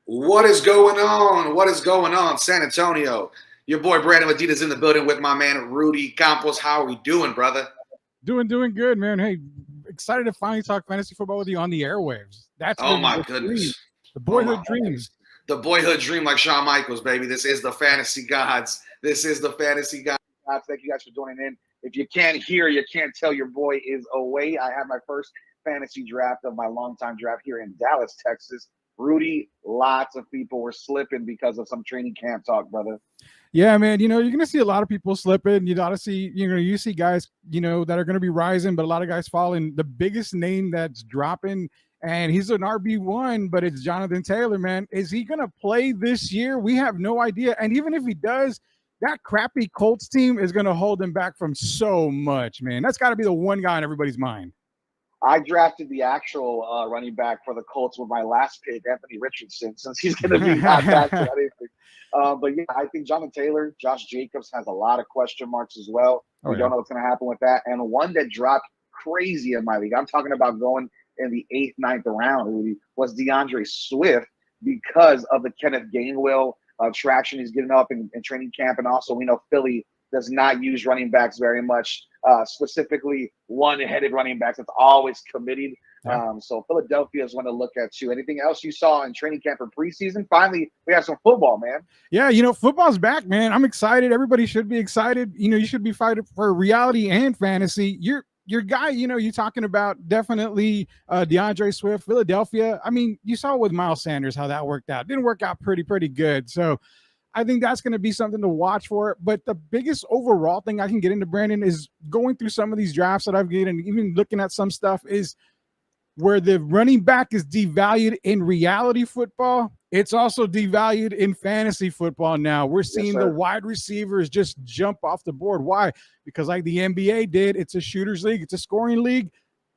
What is going on? What is going on, San Antonio? Your boy Brandon Medina's in the building with my man Rudy Campos. How are we doing, brother? Doing good, man. Hey, excited to finally talk fantasy football with you on the airwaves. That's Oh been my the dream, goodness. the Oh my boyhood dream. goodness. The boyhood dream, like Shawn Michaels, baby. This is the fantasy gods. This is the fantasy gods. Thank you guys for joining in. If you can't hear, you can't tell your boy is away. I have my first fantasy draft of my longtime draft here in Dallas, Texas. Rudy, lots of people were slipping because of some training camp talk, brother. Yeah, man. You're gonna see a lot of people slipping. You gotta see, you see guys, that are gonna be rising, but a lot of guys falling. The biggest name that's dropping, and he's an RB1, but it's Jonathan Taylor, man. Is he gonna play this year? We have no idea. And even if he does, that crappy Colts team is gonna hold him back from so much, man. That's got to be the one guy in everybody's mind. I drafted the actual running back for the Colts with my last pick, Anthony Richardson, since he's going to be not back to anything. But yeah, I think Jonathan Taylor, Josh Jacobs has a lot of question marks as well. We don't know what's going to happen with that. And one that dropped crazy in my league, I'm talking about going in the 8th, 9th round, really, was DeAndre Swift because of the Kenneth Gainwell traction he's getting up in training camp. And also, we know Philly does not use running backs very much, specifically one-headed running backs. It's always committed. So Philadelphia is one to look at too. Anything else you saw in training camp or preseason? Finally, we have some football, man. Yeah, football's back, man. I'm excited. Everybody should be excited. You should be fighting for reality and fantasy. Your guy, you're talking about definitely DeAndre Swift, Philadelphia. I mean, you saw with Miles Sanders how that worked out. Didn't work out pretty good. So I think that's going to be something to watch for. But the biggest overall thing I can get into, Brandon, is going through some of these drafts that I've get and even looking at some stuff is where the running back is devalued in reality football. It's also devalued in fantasy football now. We're seeing the wide receivers just jump off the board. Why? Because like the NBA did, it's a shooters league. It's a scoring league.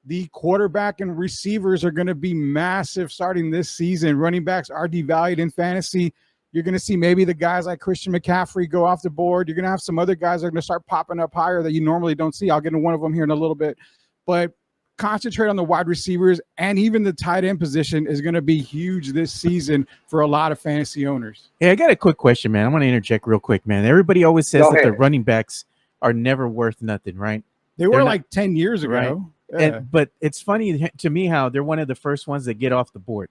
The quarterback and receivers are going to be massive starting this season. Running backs are devalued in fantasy. You're going to see maybe the guys like Christian McCaffrey go off the board. You're going to have some other guys that are going to start popping up higher that you normally don't see. I'll get into one of them here in a little bit. But concentrate on the wide receivers, and even the tight end position is going to be huge this season for a lot of fantasy owners. Hey, I got a quick question, man. I want to interject real quick, man. Everybody always says that the running backs are never worth nothing, right? They were like 10 years ago. Right? Yeah. But it's funny to me how they're one of the first ones that get off the board.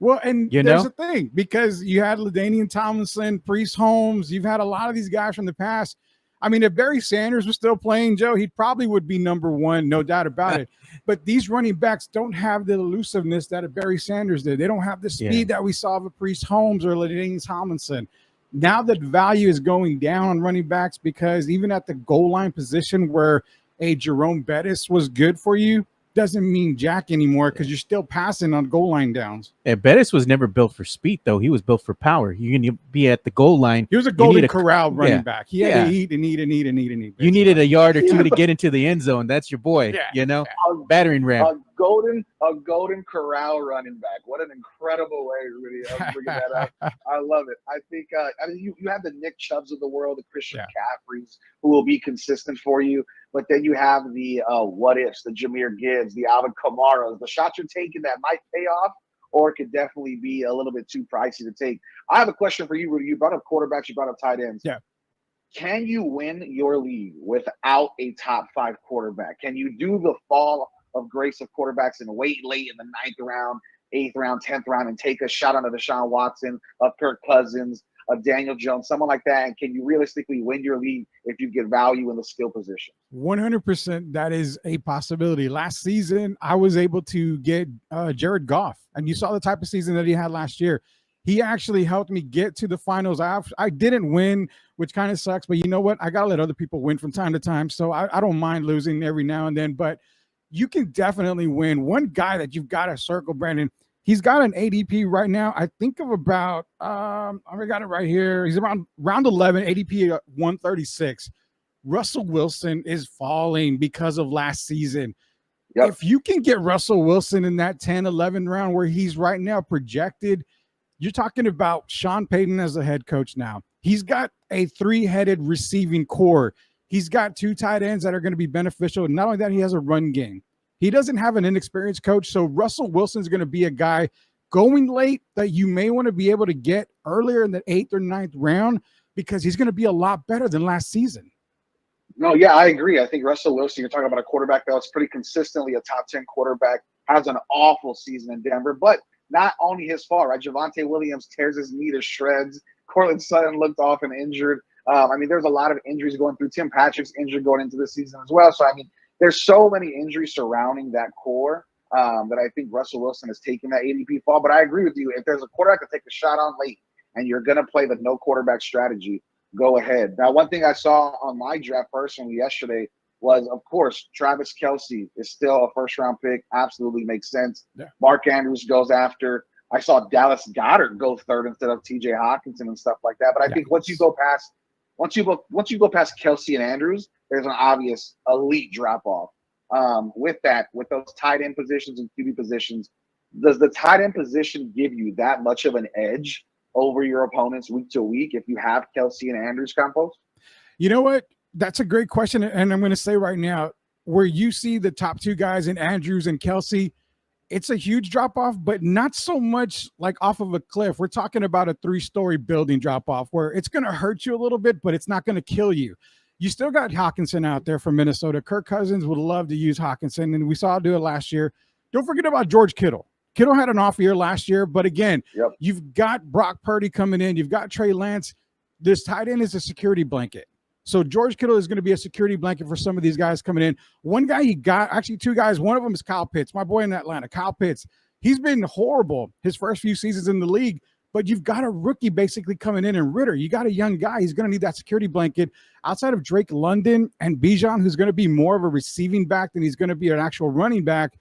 Well, and there's a thing, because you had LaDainian Tomlinson, Priest Holmes. You've had a lot of these guys from the past. I mean, if Barry Sanders was still playing, Joe, he probably would be number one, no doubt about it. But these running backs don't have the elusiveness that a Barry Sanders did. They don't have the speed that we saw of a Priest Holmes or LaDainian Tomlinson. Now that value is going down on running backs, because even at the goal line position where a Jerome Bettis was good for you, doesn't mean jack anymore, because you're still passing on goal line downs. And Bettis was never built for speed, though. He was built for power. You can be at the goal line. He was a golden corral running back. He had to eat and eat and eat and eat and eat. You needed a yard or two to get into the end zone. That's your boy. Battering ram. A golden corral running back. What an incredible way, Rudy, of bringing that up. I love it. I think you have the Nick Chubbs of the world, the Christian McCaffreys, who will be consistent for you. But then you have the what ifs, the Jahmyr Gibbs, the Alvin Kamaras, the shots you're taking that might pay off, or it could definitely be a little bit too pricey to take. I have a question for you, Rudy. You brought up quarterbacks, you brought up tight ends. Yeah. Can you win your league without a top 5 quarterback? Can you do the fall of grace of quarterbacks and wait late in the 9th round, 8th round, 10th round, and take a shot on a Deshaun Watson, a Kirk Cousins, a Daniel Jones, someone like that? And can you realistically win your league if you get value in the skill position? 100%. That is a possibility. Last season, I was able to get Jared Goff, and you saw the type of season that he had last year. He actually helped me get to the finals. I didn't win, which kind of sucks, but you know what? I got to let other people win from time to time. So I don't mind losing every now and then, but you can definitely win. One guy that you've got to circle, Brandon, he's got an ADP right now, I think of about, I got it right here. He's around round 11, ADP 136. Russell Wilson is falling because of last season. Yep. If you can get Russell Wilson in that 10, 11 round where he's right now projected, you're talking about Sean Payton as the head coach now. He's got a 3-headed receiving core. He's got 2 tight ends that are going to be beneficial. Not only that, he has a run game. He doesn't have an inexperienced coach, so Russell Wilson's going to be a guy going late that you may want to be able to get earlier in the 8th or 9th round, because he's going to be a lot better than last season. No, yeah, I agree. I think Russell Wilson, you're talking about a quarterback that was pretty consistently a top 10 quarterback, has an awful season in Denver, but not only his fault, right? Javonte Williams tears his knee to shreds. Cortland Sutton looked off and injured. I mean, there's a lot of injuries going through. Tim Patrick's injured going into the season as well. So, I mean, there's so many injuries surrounding that core that I think Russell Wilson has taken that ADP fall. But I agree with you. If there's a quarterback to take a shot on late and you're going to play the no quarterback strategy, go ahead. Now, one thing I saw on my draft personally yesterday was, of course, Travis Kelce is still a first-round pick. Absolutely makes sense. Yeah. Mark Andrews goes after. I saw Dallas Goedert go third instead of T.J. Hawkinson and stuff like that. But I think once you go past Kelce and Andrews, there's an obvious elite drop-off. With those tight end positions and QB positions, does the tight end position give you that much of an edge over your opponents week to week if you have Kelce and Andrews, Campos? You know what? That's a great question. And I'm going to say right now, where you see the top two guys in Andrews and Kelce, it's a huge drop off, but not so much like off of a cliff. We're talking about a 3-story building drop off where it's going to hurt you a little bit, but it's not going to kill you. You still got Hawkinson out there from Minnesota. Kirk Cousins would love to use Hawkinson, and we saw him do it last year. Don't forget about George Kittle. Kittle had an off year last year, but again, You've got Brock Purdy coming in. You've got Trey Lance. This tight end is a security blanket. So George Kittle is going to be a security blanket for some of these guys coming in. One guy you got, actually two guys, one of them is Kyle Pitts, my boy in Atlanta. Kyle Pitts, he's been horrible his first few seasons in the league, but you've got a rookie basically coming in Ritter. You got a young guy. He's going to need that security blanket. Outside of Drake London and Bijan, who's going to be more of a receiving back than he's going to be an actual running back,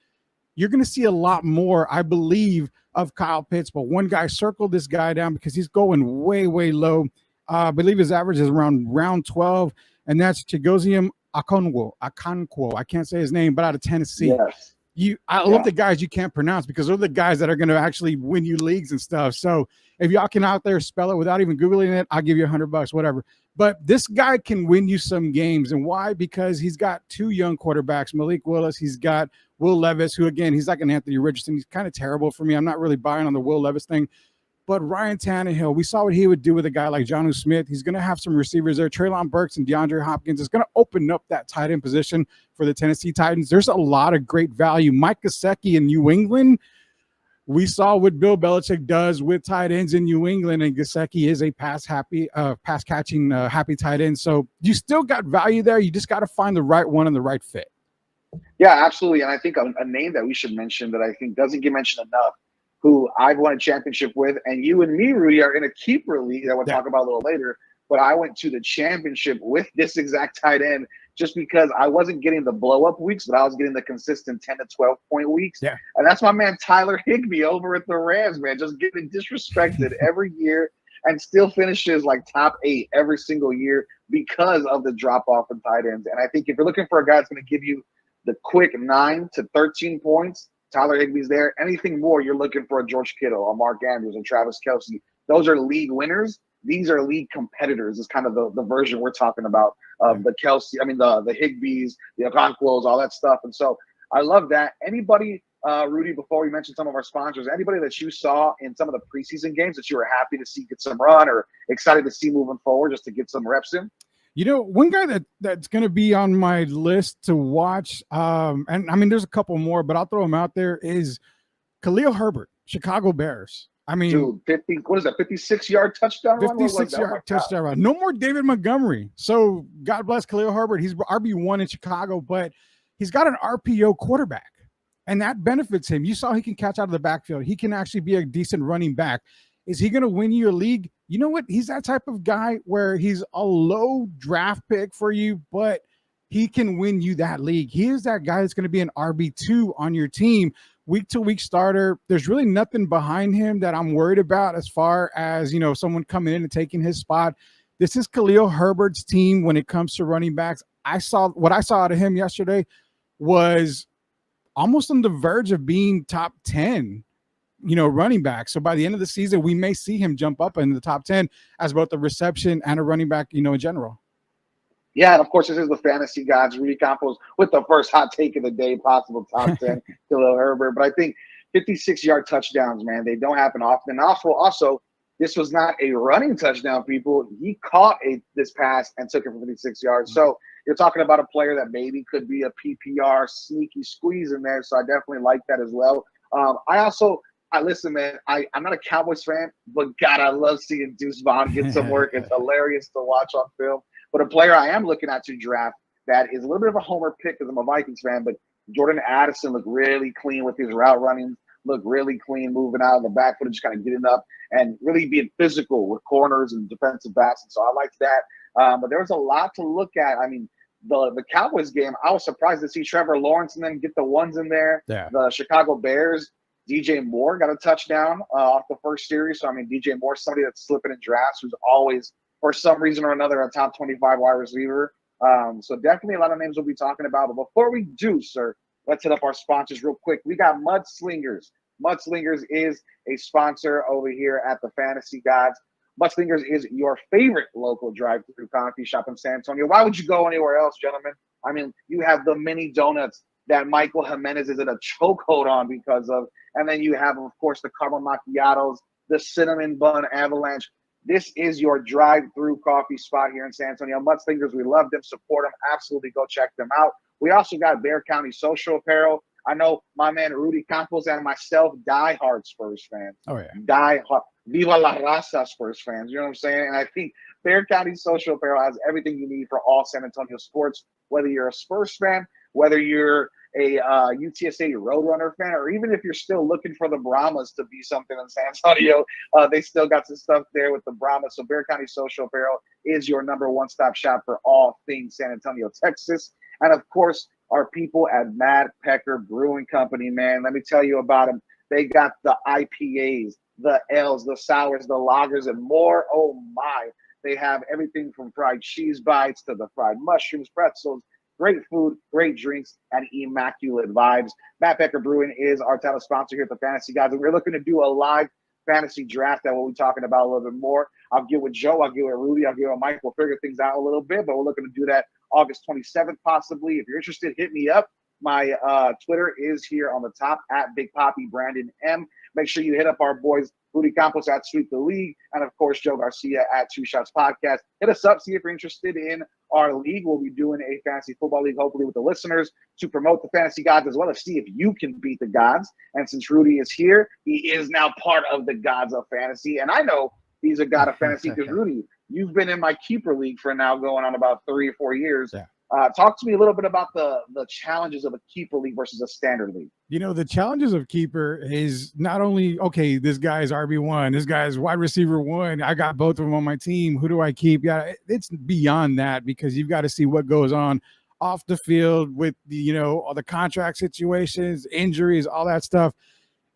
you're going to see a lot more, I believe, of Kyle Pitts. But one guy circled this guy down because he's going way, way low. I believe his average is around round 12, and that's Chigozium Okonkwo. I can't say his name, but out of Tennessee. Yes. I love the guys you can't pronounce because they're the guys that are going to actually win you leagues and stuff. So if y'all can out there spell it without even Googling it, I'll give you $100, whatever. But this guy can win you some games. And why? Because he's got two young quarterbacks, Malik Willis. He's got Will Levis, who, again, he's like an Anthony Richardson. He's kind of terrible for me. I'm not really buying on the Will Levis thing. But Ryan Tannehill, we saw what he would do with a guy like Jonnu Smith. He's going to have some receivers there. Treylon Burks and DeAndre Hopkins is going to open up that tight end position for the Tennessee Titans. There's a lot of great value. Mike Gesicki in New England, we saw what Bill Belichick does with tight ends in New England, and Gesicki is a pass-catching happy tight end. So you still got value there. You just got to find the right one and the right fit. Yeah, absolutely. And I think a name that we should mention that I think doesn't get mentioned enough, who I've won a championship with, and you and me, Rudy, are in a keeper league that we'll talk about a little later. But I went to the championship with this exact tight end just because I wasn't getting the blow-up weeks, but I was getting the consistent 10 to 12-point weeks. Yeah. And that's my man Tyler Higbee over at the Rams, man, just getting disrespected every year and still finishes like top 8 every single year because of the drop-off in tight ends. And I think if you're looking for a guy that's going to give you the quick 9 to 13 points, Tyler Higbee's there. Anything more, you're looking for a George Kittle, a Mark Andrews, and Travis Kelce. Those are league winners. These are league competitors. Is kind of the version we're talking about of the Kelce. I mean, the Higbees, the Okonkwo's, all that stuff. And so I love that. Anybody, Rudy, before we mention some of our sponsors, anybody that you saw in some of the preseason games that you were happy to see get some run or excited to see moving forward just to get some reps in? You know, one guy that's going to be on my list to watch, and I mean, there's a couple more, but I'll throw them out there, is Khalil Herbert, Chicago Bears. I mean, dude, 56-yard touchdown run? 56-yard touchdown run. No more David Montgomery. So God bless Khalil Herbert. He's RB1 in Chicago, but he's got an RPO quarterback, and that benefits him. You saw he can catch out of the backfield. He can actually be a decent running back. Is he going to win you a league? You know what? He's that type of guy where he's a low draft pick for you, but he can win you that league. He is that guy that's going to be an RB2 on your team, week-to-week starter. There's really nothing behind him that I'm worried about as far as, you know, someone coming in and taking his spot. This is Khalil Herbert's team when it comes to running backs. What I saw out of him yesterday was almost on the verge of being top 10. Running back. So by the end of the season, we may see him jump up in the top 10 as both a reception and a running back, in general. Yeah, and of course, this is the fantasy gods, Rudy Campos, with the first hot take of the day, possible top 10, Khalil Herbert. But I think 56-yard touchdowns, man. They don't happen often. And also, this was not a running touchdown, people. He caught this pass and took it for 56 yards. So you're talking about a player that maybe could be a PPR sneaky squeeze in there. So I definitely like that as well. I listen, man. I'm not a Cowboys fan, but God, I love seeing Deuce Vaughn get some work. It's hilarious to watch on film. But a player I am looking at to draft that is a little bit of a homer pick because I'm a Vikings fan, but Jordan Addison looked really clean with his route running, looked really clean moving out of the backfoot, just kind of getting up and really being physical with corners and defensive backs. And so I liked that. But there was a lot to look at. I mean, the Cowboys game, I was surprised to see Trevor Lawrence and then get the ones in there. Yeah. The Chicago Bears, DJ Moore got a touchdown off the first series. So, I mean, DJ Moore, somebody that's slipping in drafts, who's always, for some reason or another, a top 25 wide receiver. So definitely a lot of names we'll be talking about. But before we do, sir, let's hit up our sponsors real quick. We got Mudslingers. Mudslingers is a sponsor over here at the Fantasy Gods. Mudslingers is your favorite local drive-through coffee shop in San Antonio. Why would you go anywhere else, gentlemen? I mean, you have the mini donuts that Michael Jimenez is in a chokehold on because of. And then you have, of course, the caramel macchiatos, the cinnamon bun avalanche. This is your drive-through coffee spot here in San Antonio. Mudslingers, we love them, support them. Absolutely go check them out. We also got Bear County Social Apparel. I know my man Rudy Campos and myself, die-hard Spurs fans. Oh, yeah. Die-hard. Viva la raza Spurs fans. You know what I'm saying? And I think Bear County Social Apparel has everything you need for all San Antonio sports, whether you're a Spurs fan, whether you're a UTSA Roadrunner fan, or even if you're still looking for the Brahmas to be something in San Antonio, they still got some stuff there with the Brahmas. So Bear County Social Apparel is your number one-stop shop for all things San Antonio, Texas. And, of course, our people at Mad Pecker Brewing Company, man. Let me tell you about them. They got the IPAs, the Ales, the sours, the lagers, and more. Oh, my. They have everything from fried cheese bites to the fried mushrooms, pretzels, great food, great drinks, and immaculate vibes. Matt Becker Brewing is our title sponsor here at the Fantasy Guys, and we're looking to do a live fantasy draft that we'll be talking about a little bit more. I'll get with Joe, I'll get with Rudy, I'll get with Mike. We'll figure things out a little bit, but we're looking to do that August 27th possibly. If you're interested, hit me up. My Twitter is here on the top at Big Poppy Brandon M. Make sure you hit up our boys Rudy Campos at Sweep the League, and of course Joe Garcia at Two Shots Podcast. Hit us up, see if you're interested in our league. We'll be doing a fantasy football league, hopefully with the listeners, to promote the Fantasy Gods as well as see if you can beat the gods. And since Rudy is here, he is now part of the gods of fantasy. And I know he's a god of fantasy because Rudy, you've been in my keeper league for now going on about 3 or 4 years. Yeah. Talk to me a little bit about the challenges of a keeper league versus a standard league. You know, the challenges of keeper is not only, okay, this guy's RB1, this guy's wide receiver 1. I got both of them on my team. Who do I keep? Yeah, it's beyond that because you've got to see what goes on off the field with the, you know, all the contract situations, injuries, all that stuff.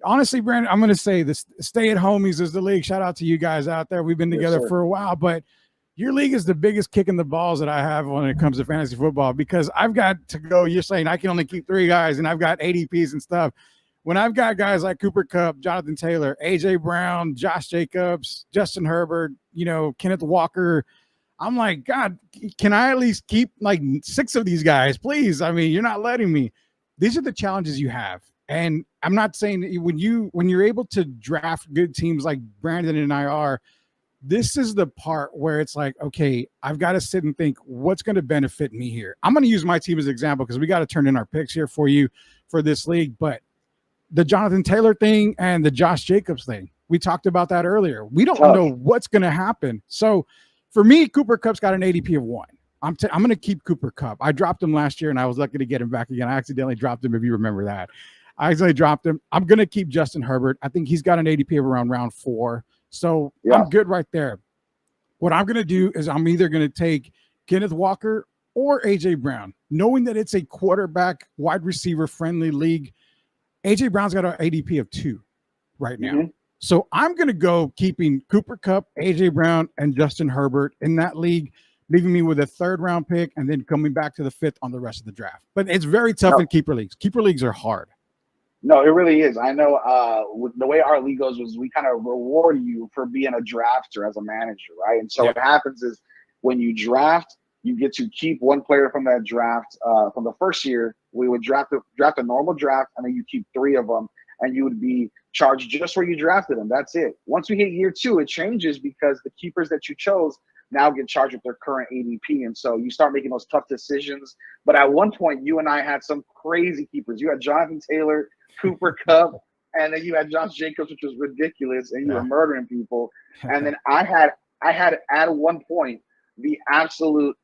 Honestly, Brandon, I'm going to say this: stay at homies is the league. Shout out to you guys out there. We've been together for a while, but your league is the biggest kick in the balls that I have when it comes to fantasy football because I've got to go. You're saying I can only keep 3 guys and I've got ADPs and stuff. When I've got guys like Cooper Kupp, Jonathan Taylor, AJ Brown, Josh Jacobs, Justin Herbert, you know, Kenneth Walker, I'm like, God, can I at least keep like 6 of these guys, please? I mean, you're not letting me. These are the challenges you have. And I'm not saying that when you're able to draft good teams like Brandon and I are, this is the part where it's like, okay, I've got to sit and think what's going to benefit me here. I'm going to use my team as an example because we got to turn in our picks here for you for this league. But the Jonathan Taylor thing and the Josh Jacobs thing, we talked about that earlier. We don't know what's going to happen. So for me, Cooper Kupp's got an ADP of 1. I'm going to keep Cooper Kupp. I dropped him last year and I was lucky to get him back again. I accidentally dropped him, if you remember that. I accidentally dropped him. I'm going to keep Justin Herbert. I think he's got an ADP of around round 4. So I'm good right there. What I'm going to do is I'm either going to take Kenneth Walker or AJ Brown, knowing that it's a quarterback wide receiver friendly league. AJ Brown's got an ADP of 2 right now. Mm-hmm. So I'm going to go keeping Cooper Kupp, AJ Brown, and Justin Herbert in that league, leaving me with a 3rd round pick and then coming back to the 5th on the rest of the draft. But it's very tough in keeper leagues. Keeper leagues are hard. No, it really is. I know the way our league goes was we kind of reward you for being a drafter as a manager, right? And so what happens is when you draft, you get to keep 1 player from that draft. From the first year, we would draft a normal draft, and then you keep 3 of them. and you would be charged just where you drafted him. That's it. Once we hit year 2, it changes because the keepers that you chose now get charged with their current ADP. And so you start making those tough decisions. But at one point, you and I had some crazy keepers. You had Jonathan Taylor, Cooper Kupp, and then you had Josh Jacobs, which was ridiculous, and you were murdering people. And then I had at one point the absolute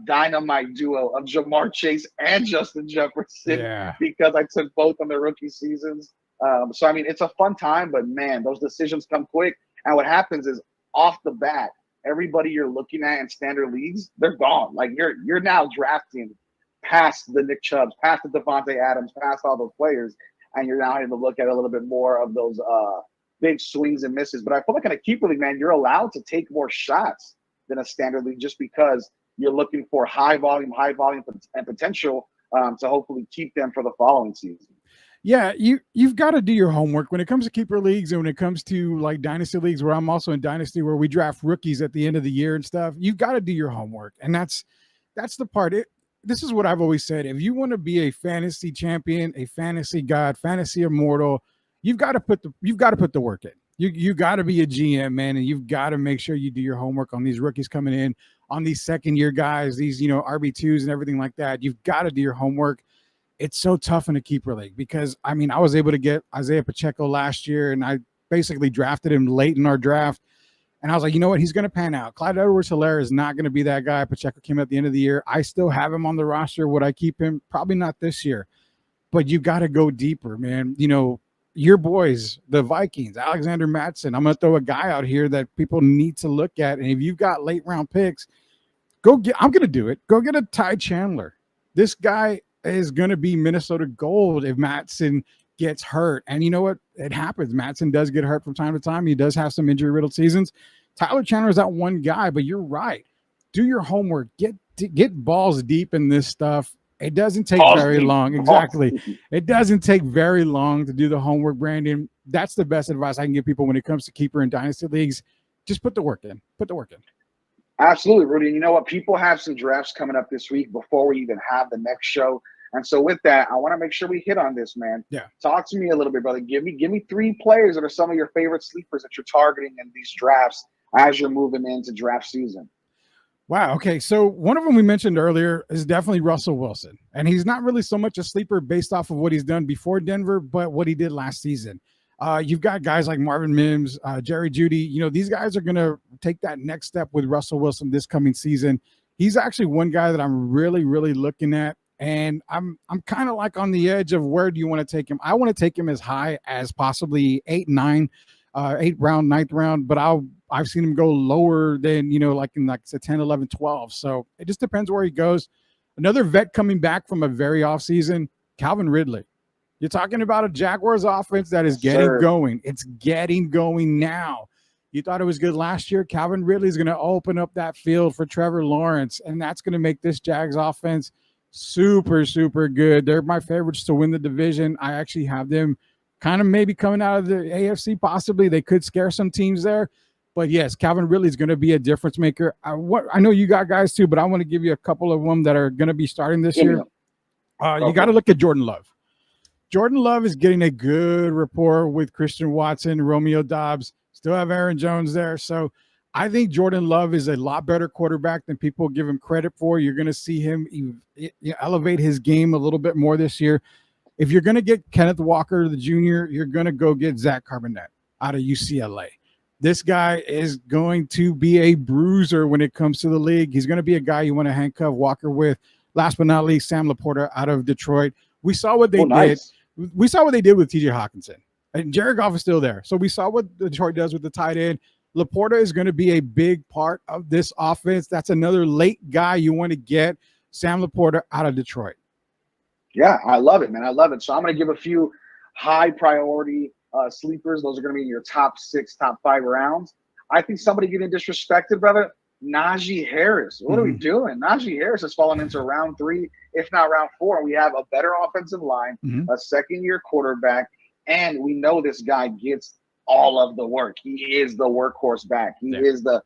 dynamite duo of Jamar Chase and Justin Jefferson because I took both on their rookie seasons. So, I mean, it's a fun time, but, man, those decisions come quick. And what happens is off the bat, everybody you're looking at in standard leagues, they're gone. Like, you're now drafting past the Nick Chubbs, past the Devontae Adams, past all those players, and you're now having to look at a little bit more of those big swings and misses. But I feel like in a keeper league, man, you're allowed to take more shots than a standard league just because you're looking for high volume and potential to hopefully keep them for the following season. Yeah, you've got to do your homework when it comes to keeper leagues and when it comes to like dynasty leagues, where I'm also in dynasty, where we draft rookies at the end of the year and stuff. You've got to do your homework, and that's the part. This is what I've always said: if you want to be a fantasy champion, a fantasy god, fantasy immortal, you've got to put the work in. You got to be a GM, man, and you've got to make sure you do your homework on these rookies coming in, on these second year guys, these RB2s and everything like that. You've got to do your homework. It's so tough in a keeper league because, I mean, I was able to get Isaiah Pacheco last year, and I basically drafted him late in our draft. And I was like, you know what? He's going to pan out. Clyde Edwards-Helaire is not going to be that guy. Pacheco came at the end of the year. I still have him on the roster. Would I keep him? Probably not this year. But you got to go deeper, man. Your boys, the Vikings, Alexander Mattison. I'm going to throw a guy out here that people need to look at. And if you've got late-round picks, I'm going to do it. Go get a Ty Chandler. This guy is going to be Minnesota gold if Mattison gets hurt. And you know what? It happens. Mattison does get hurt from time to time. He does have some injury-riddled seasons. Tyler Chandler is that one guy, but you're right. Do your homework. Get balls deep in this stuff. It doesn't take very long. Exactly. It doesn't take very long to do the homework, Brandon. That's the best advice I can give people when it comes to keeper and dynasty leagues. Just put the work in. Put the work in. Absolutely, Rudy. And you know what? People have some drafts coming up this week before we even have the next show. And so with that, I want to make sure we hit on this, man. Yeah. Talk to me a little bit, brother. Give me 3 players that are some of your favorite sleepers that you're targeting in these drafts as you're moving into draft season. Wow. Okay. So one of them we mentioned earlier is definitely Russell Wilson. And he's not really so much a sleeper based off of what he's done before Denver, but what he did last season. You've got guys like Marvin Mims, Jerry Jeudy. These guys are going to take that next step with Russell Wilson this coming season. He's actually one guy that I'm really, really looking at. And I'm kind of like on the edge of where do you want to take him? I want to take him as high as possibly 8, 9, 8th round, 9th round, but I've seen him go lower than, like in like 10, 11, 12. So it just depends where he goes. Another vet coming back from a very off season, Calvin Ridley. You're talking about a Jaguars offense that is getting going. It's getting going now. You thought it was good last year. Calvin Ridley is going to open up that field for Trevor Lawrence, and that's going to make this Jags offense super, super good. They're my favorites to win the division. I actually have them kind of maybe coming out of the AFC possibly. They could scare some teams there. But, yes, Calvin Ridley is going to be a difference maker. I know you got guys too, but I want to give you a couple of them that are going to be starting this year. You got to look at Jordan Love. Jordan Love is getting a good rapport with Christian Watson, Romeo Doubs. Still have Aaron Jones there. So I think Jordan Love is a lot better quarterback than people give him credit for. You're going to see him elevate his game a little bit more this year. If you're going to get Kenneth Walker, the junior, you're going to go get Zach Carbonet out of UCLA. This guy is going to be a bruiser when it comes to the league. He's going to be a guy you want to handcuff Walker with. Last but not least, Sam Laporta out of Detroit. We saw what they did. We saw what they did with TJ Hawkinson. And Jared Goff is still there. So we saw what Detroit does with the tight end. Laporta is going to be a big part of this offense. That's another late guy you want to get, Sam Laporta out of Detroit. Yeah, I love it, man. I love it. So I'm going to give a few high priority sleepers. Those are going to be in your top 6, top 5 rounds. I think somebody getting disrespected, brother, Najee Harris. What are we doing? Najee Harris has fallen into round 3, if not round 4. We have a better offensive line, a second-year quarterback, and we know this guy gets all of the work. He is the workhorse back. He is the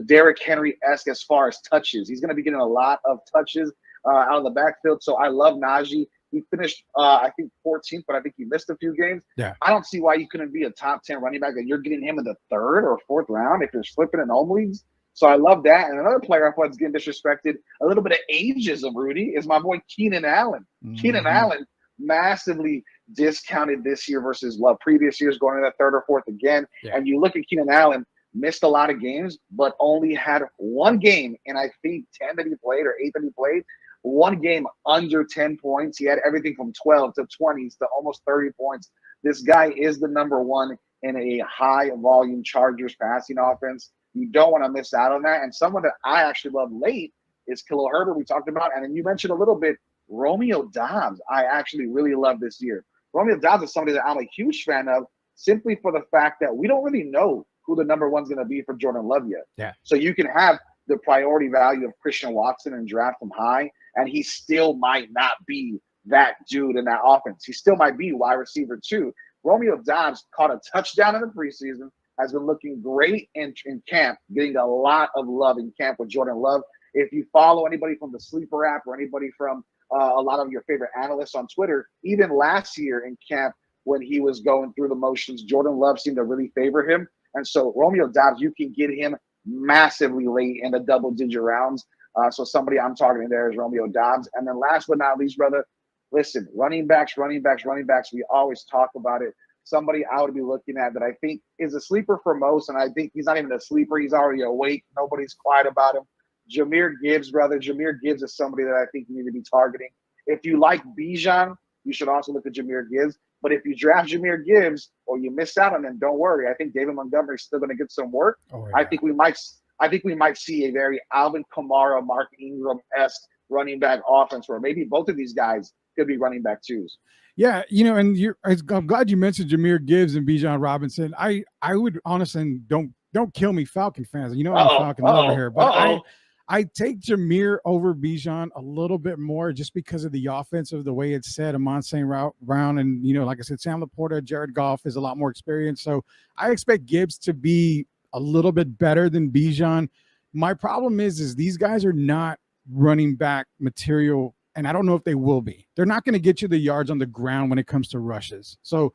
Derrick Henry-esque as far as touches. He's going to be getting a lot of touches out of the backfield. So I love Najee. He finished, I think, 14th, but I think he missed a few games. Yeah. I don't see why you couldn't be a top 10 running back that you're getting him in the 3rd or 4th round if you're slipping in home leagues. So I love that. And another player I thought is getting disrespected, a little bit of ageism, Rudy, is my boy Keenan Allen. Keenan Allen, massively discounted this year versus previous years, going in the 3rd or 4th again. Yeah. And you look at Keenan Allen, missed a lot of games, but only had one game, and I think 10 that he played or 8 that he played, one game under 10 points. He had everything from 12 to 20s to almost 30 points. This guy is the number one in a high volume Chargers passing offense. You don't want to miss out on that. And someone that I actually love late is Khalil Herbert, we talked about. And then you mentioned a little bit Romeo Doubs. I actually really love this year. Romeo Doubs is somebody that I'm a huge fan of, simply for the fact that we don't really know who the number one's going to be for Jordan Love yet. Yeah. So you can have the priority value of Christian Watson and draft him high, and he still might not be that dude in that offense. He still might be wide receiver 2. Romeo Doubs caught a touchdown in the preseason, has been looking great in camp, getting a lot of love in camp with Jordan Love. If you follow anybody from the Sleeper app or anybody from a lot of your favorite analysts on Twitter, even last year in camp when he was going through the motions, Jordan Love seemed to really favor him. And so Romeo Doubs, you can get him massively late in the double-digit rounds. So somebody I'm targeting there is Romeo Doubs. And then last but not least, brother, listen, running backs. We always talk about it. Somebody I would be looking at that I think is a sleeper for most, and I think he's not even a sleeper. He's already awake. Nobody's quiet about him. Jahmyr Gibbs, brother. Jahmyr Gibbs is somebody that I think you need to be targeting. If you like Bijan, you should also look at Jahmyr Gibbs. But if you draft Jahmyr Gibbs or you miss out on him, don't worry. I think David Montgomery's still going to get some work. Oh, yeah. I think we might see a very Alvin Kamara, Mark Ingram-esque running back offense where maybe both of these guys could be running back 2s. Yeah, and I'm glad you mentioned Jahmyr Gibbs and Bijan Robinson. I would honestly, and don't kill me, Falcon fans. I'm a Falcon lover here, but I take Jahmyr over Bijan a little bit more just because of the offense of the way it's set. Amon St. Brown and, like I said, Sam Laporta, Jared Goff is a lot more experienced. So I expect Gibbs to be a little bit better than Bijan. My problem is these guys are not running back material, and I don't know if they will be. They're not going to get you the yards on the ground when it comes to rushes. So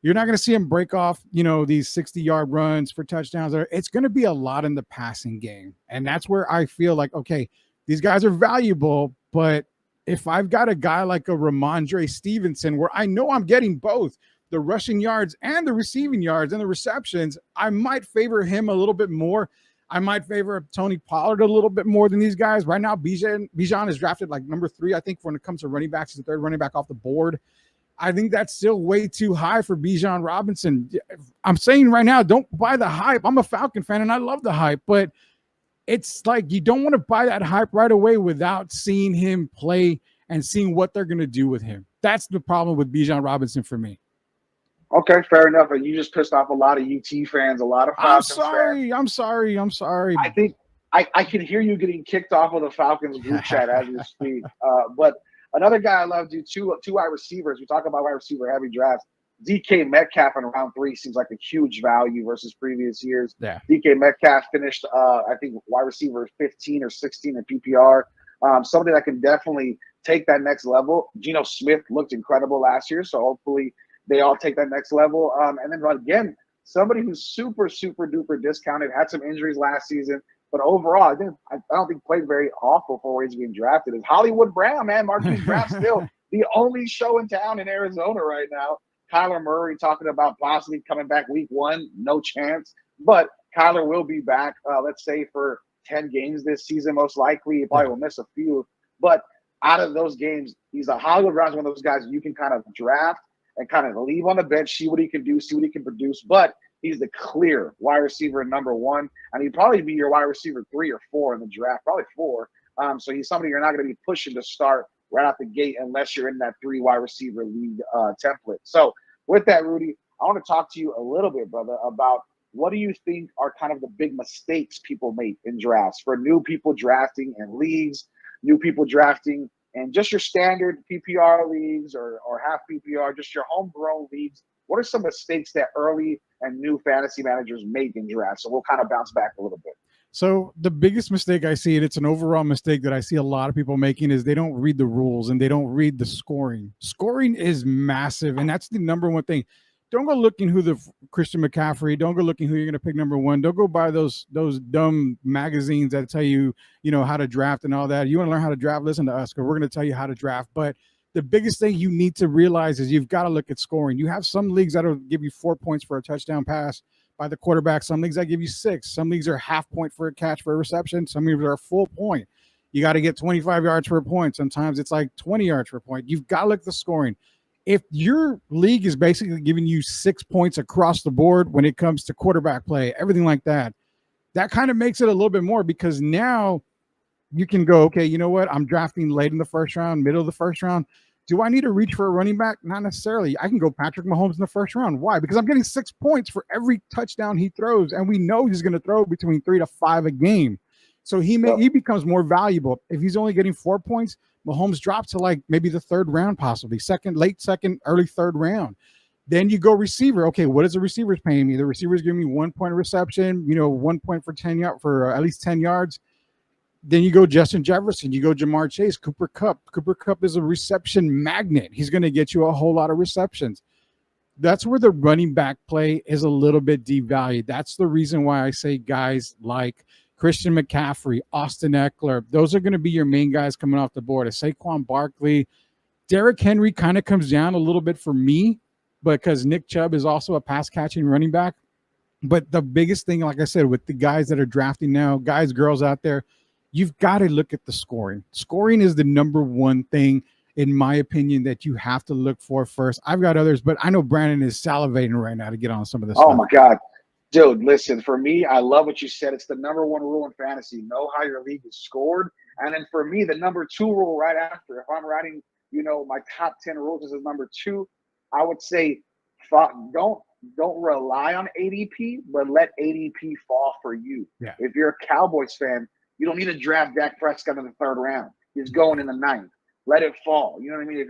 you're not going to see him break off, these 60-yard runs for touchdowns. It's going to be a lot in the passing game. And that's where I feel like, okay, these guys are valuable, but if I've got a guy like a Ramondre Stevenson where I know I'm getting both the rushing yards and the receiving yards and the receptions, I might favor him a little bit more. I might favor Tony Pollard a little bit more than these guys. Right now, Bijan is drafted like number 3, I think, when it comes to running backs. He's the 3rd running back off the board. I think that's still way too high for Bijan Robinson. I'm saying right now, don't buy the hype. I'm a Falcon fan, and I love the hype, but it's like you don't want to buy that hype right away without seeing him play and seeing what they're going to do with him. That's the problem with Bijan Robinson for me. Okay, fair enough. And you just pissed off a lot of UT fans, a lot of Falcons fans. I'm sorry. I think I can hear you getting kicked off of the Falcons group chat as we speak. But another guy I love, two wide receivers. We talk about wide receiver heavy drafts. DK Metcalf in round 3 seems like a huge value versus previous years. Yeah. DK Metcalf finished, I think, wide receiver 15 or 16 in PPR. Somebody that can definitely take that next level. Geno Smith looked incredible last year, so hopefully they all take that next level. And then again, somebody who's super, super duper discounted, had some injuries last season, but overall, I don't think played very awful for where he's being drafted. Is Hollywood Brown, man. Marquise Brown still the only show in town in Arizona right now. Kyler Murray talking about possibly coming back week 1, no chance. But Kyler will be back, let's say, for 10 games this season, most likely. He probably will miss a few. But out of those games, he's a Hollywood Brown's one of those guys you can kind of draft and kind of leave on the bench, see what he can do, see what he can produce. But he's the clear wide receiver number 1, and he'd probably be your wide receiver 3 or 4 in the draft, probably 4. So he's somebody you're not going to be pushing to start right out the gate unless you're in that 3 wide receiver league template. So with that, Rudy, I want to talk to you a little bit, brother, about what do you think are kind of the big mistakes people make in drafts for new people drafting in leagues, new people drafting and just your standard PPR leagues or half PPR, just your homegrown leagues. What are some mistakes that early and new fantasy managers make in drafts? So we'll kind of bounce back a little bit. So the biggest mistake I see, and it's an overall mistake that I see a lot of people making, is they don't read the rules and they don't read the scoring. Scoring is massive, and that's the number one thing. Don't go looking who the Christian McCaffrey. Don't go looking who you're going to pick number one. Don't go buy those dumb magazines that tell you, how to draft and all that. You want to learn how to draft? Listen to us, because we're going to tell you how to draft. But the biggest thing you need to realize is you've got to look at scoring. You have some leagues that'll give you 4 points for a touchdown pass by the quarterback. Some leagues that give you 6. Some leagues are half point for a catch for a reception. Some leagues are a full point. You got to get 25 yards for a point. Sometimes it's like 20 yards for a point. You've got to look at the scoring. If your league is basically giving you 6 points across the board when it comes to quarterback play, everything like that, that kind of makes it a little bit more, because now you can go, okay, you know what? I'm drafting late in the first round, middle of the first round. Do I need to reach for a running back? Not necessarily. I can go Patrick Mahomes in the first round. Why? Because I'm getting 6 points for every touchdown he throws, and we know he's going to throw between 3 to 5 a game. So he becomes more valuable. If he's only getting 4 points, Mahomes drops to like maybe the third round, possibly late second, early third round. Then you go receiver. Okay, what is the receivers paying me? The receivers giving me 1 point of reception, 1 point for 10 yards for at least 10 yards. Then you go Justin Jefferson, you go Jamar Chase, Cooper Kupp. Cooper Kupp is a reception magnet. He's going to get you a whole lot of receptions. That's where the running back play is a little bit devalued. That's the reason why I say guys like Christian McCaffrey, Austin Eckler, those are going to be your main guys coming off the board. Saquon Barkley, Derrick Henry kind of comes down a little bit for me, because Nick Chubb is also a pass-catching running back. But the biggest thing, like I said, with the guys that are drafting now, guys, girls out there, you've got to look at the scoring. Scoring is the number one thing, in my opinion, that you have to look for first. I've got others, but I know Brandon is salivating right now to get on some of this stuff. My God. Dude, listen, for me, I love what you said. It's the number one rule in fantasy. Know how your league is scored. And then for me, the number 2 rule right after, if I'm writing, my top 10 rules, this is number 2. I would say don't rely on ADP, but let ADP fall for you. Yeah. If you're a Cowboys fan, you don't need to draft Dak Prescott in the 3rd round. He's going in the 9th. Let it fall. You know what I mean? If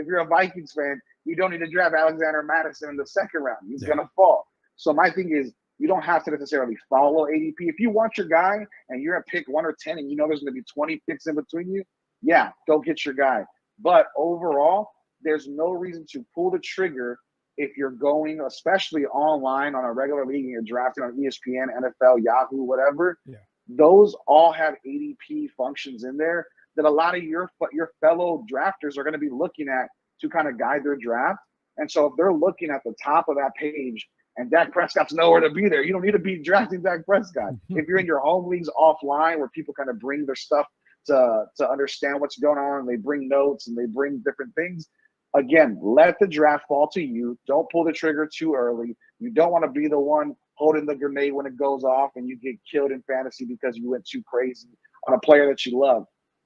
you're a Vikings fan, you don't need to draft Alexander Madison in the 2nd round. He's going to fall. So my thing is, you don't have to necessarily follow ADP. If you want your guy and you're at pick 1 or 10 and you know there's going to be 20 picks in between you, yeah, go get your guy. But overall, there's no reason to pull the trigger if you're going, especially online on a regular league and you're drafting on ESPN, NFL, Yahoo, whatever. Yeah. Those all have ADP functions in there that a lot of your fellow drafters are going to be looking at to kind of guide their draft. And so if they're looking at the top of that page and Dak Prescott's nowhere to be there, you don't need to be drafting Dak Prescott. If you're in your home leagues offline where people kind of bring their stuff to understand what's going on, and they bring notes and they bring different things, again, let the draft fall to you. Don't pull the trigger too early. You don't want to be the one holding the grenade when it goes off and you get killed in fantasy because you went too crazy on a player that you love.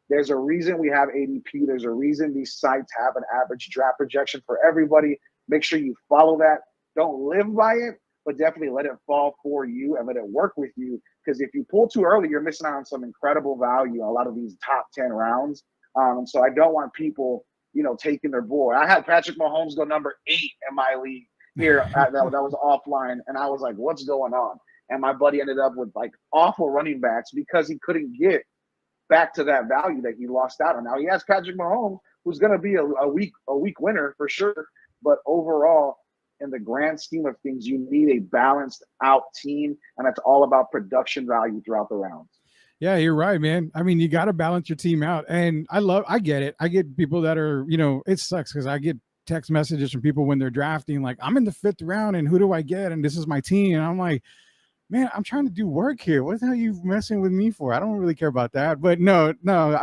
There's a reason we have ADP. There's a reason these sites have an average draft projection for everybody. Make sure you follow that. Don't live by it, but definitely let it fall for you and let it work with you. Because if you pull too early, you're missing out on some incredible value in a lot of these top 10 rounds. So I don't want people, taking their board. I had Patrick Mahomes go number 8 in my league here. that was offline. And I was like, what's going on? And my buddy ended up with like awful running backs because he couldn't get back to that value that he lost out on. Now he has Patrick Mahomes, who's going to be a week winner for sure. But overall, in the grand scheme of things, you need a balanced out team, and it's all about production value throughout the rounds. Yeah, you're right, man. I mean, you got to balance your team out. And I get it. I get people that are, it sucks because I get text messages from people when they're drafting, like, I'm in the 5th round and who do I get? And this is my team. And I'm like, man, I'm trying to do work here. What the hell are you messing with me for? I don't really care about that. But no,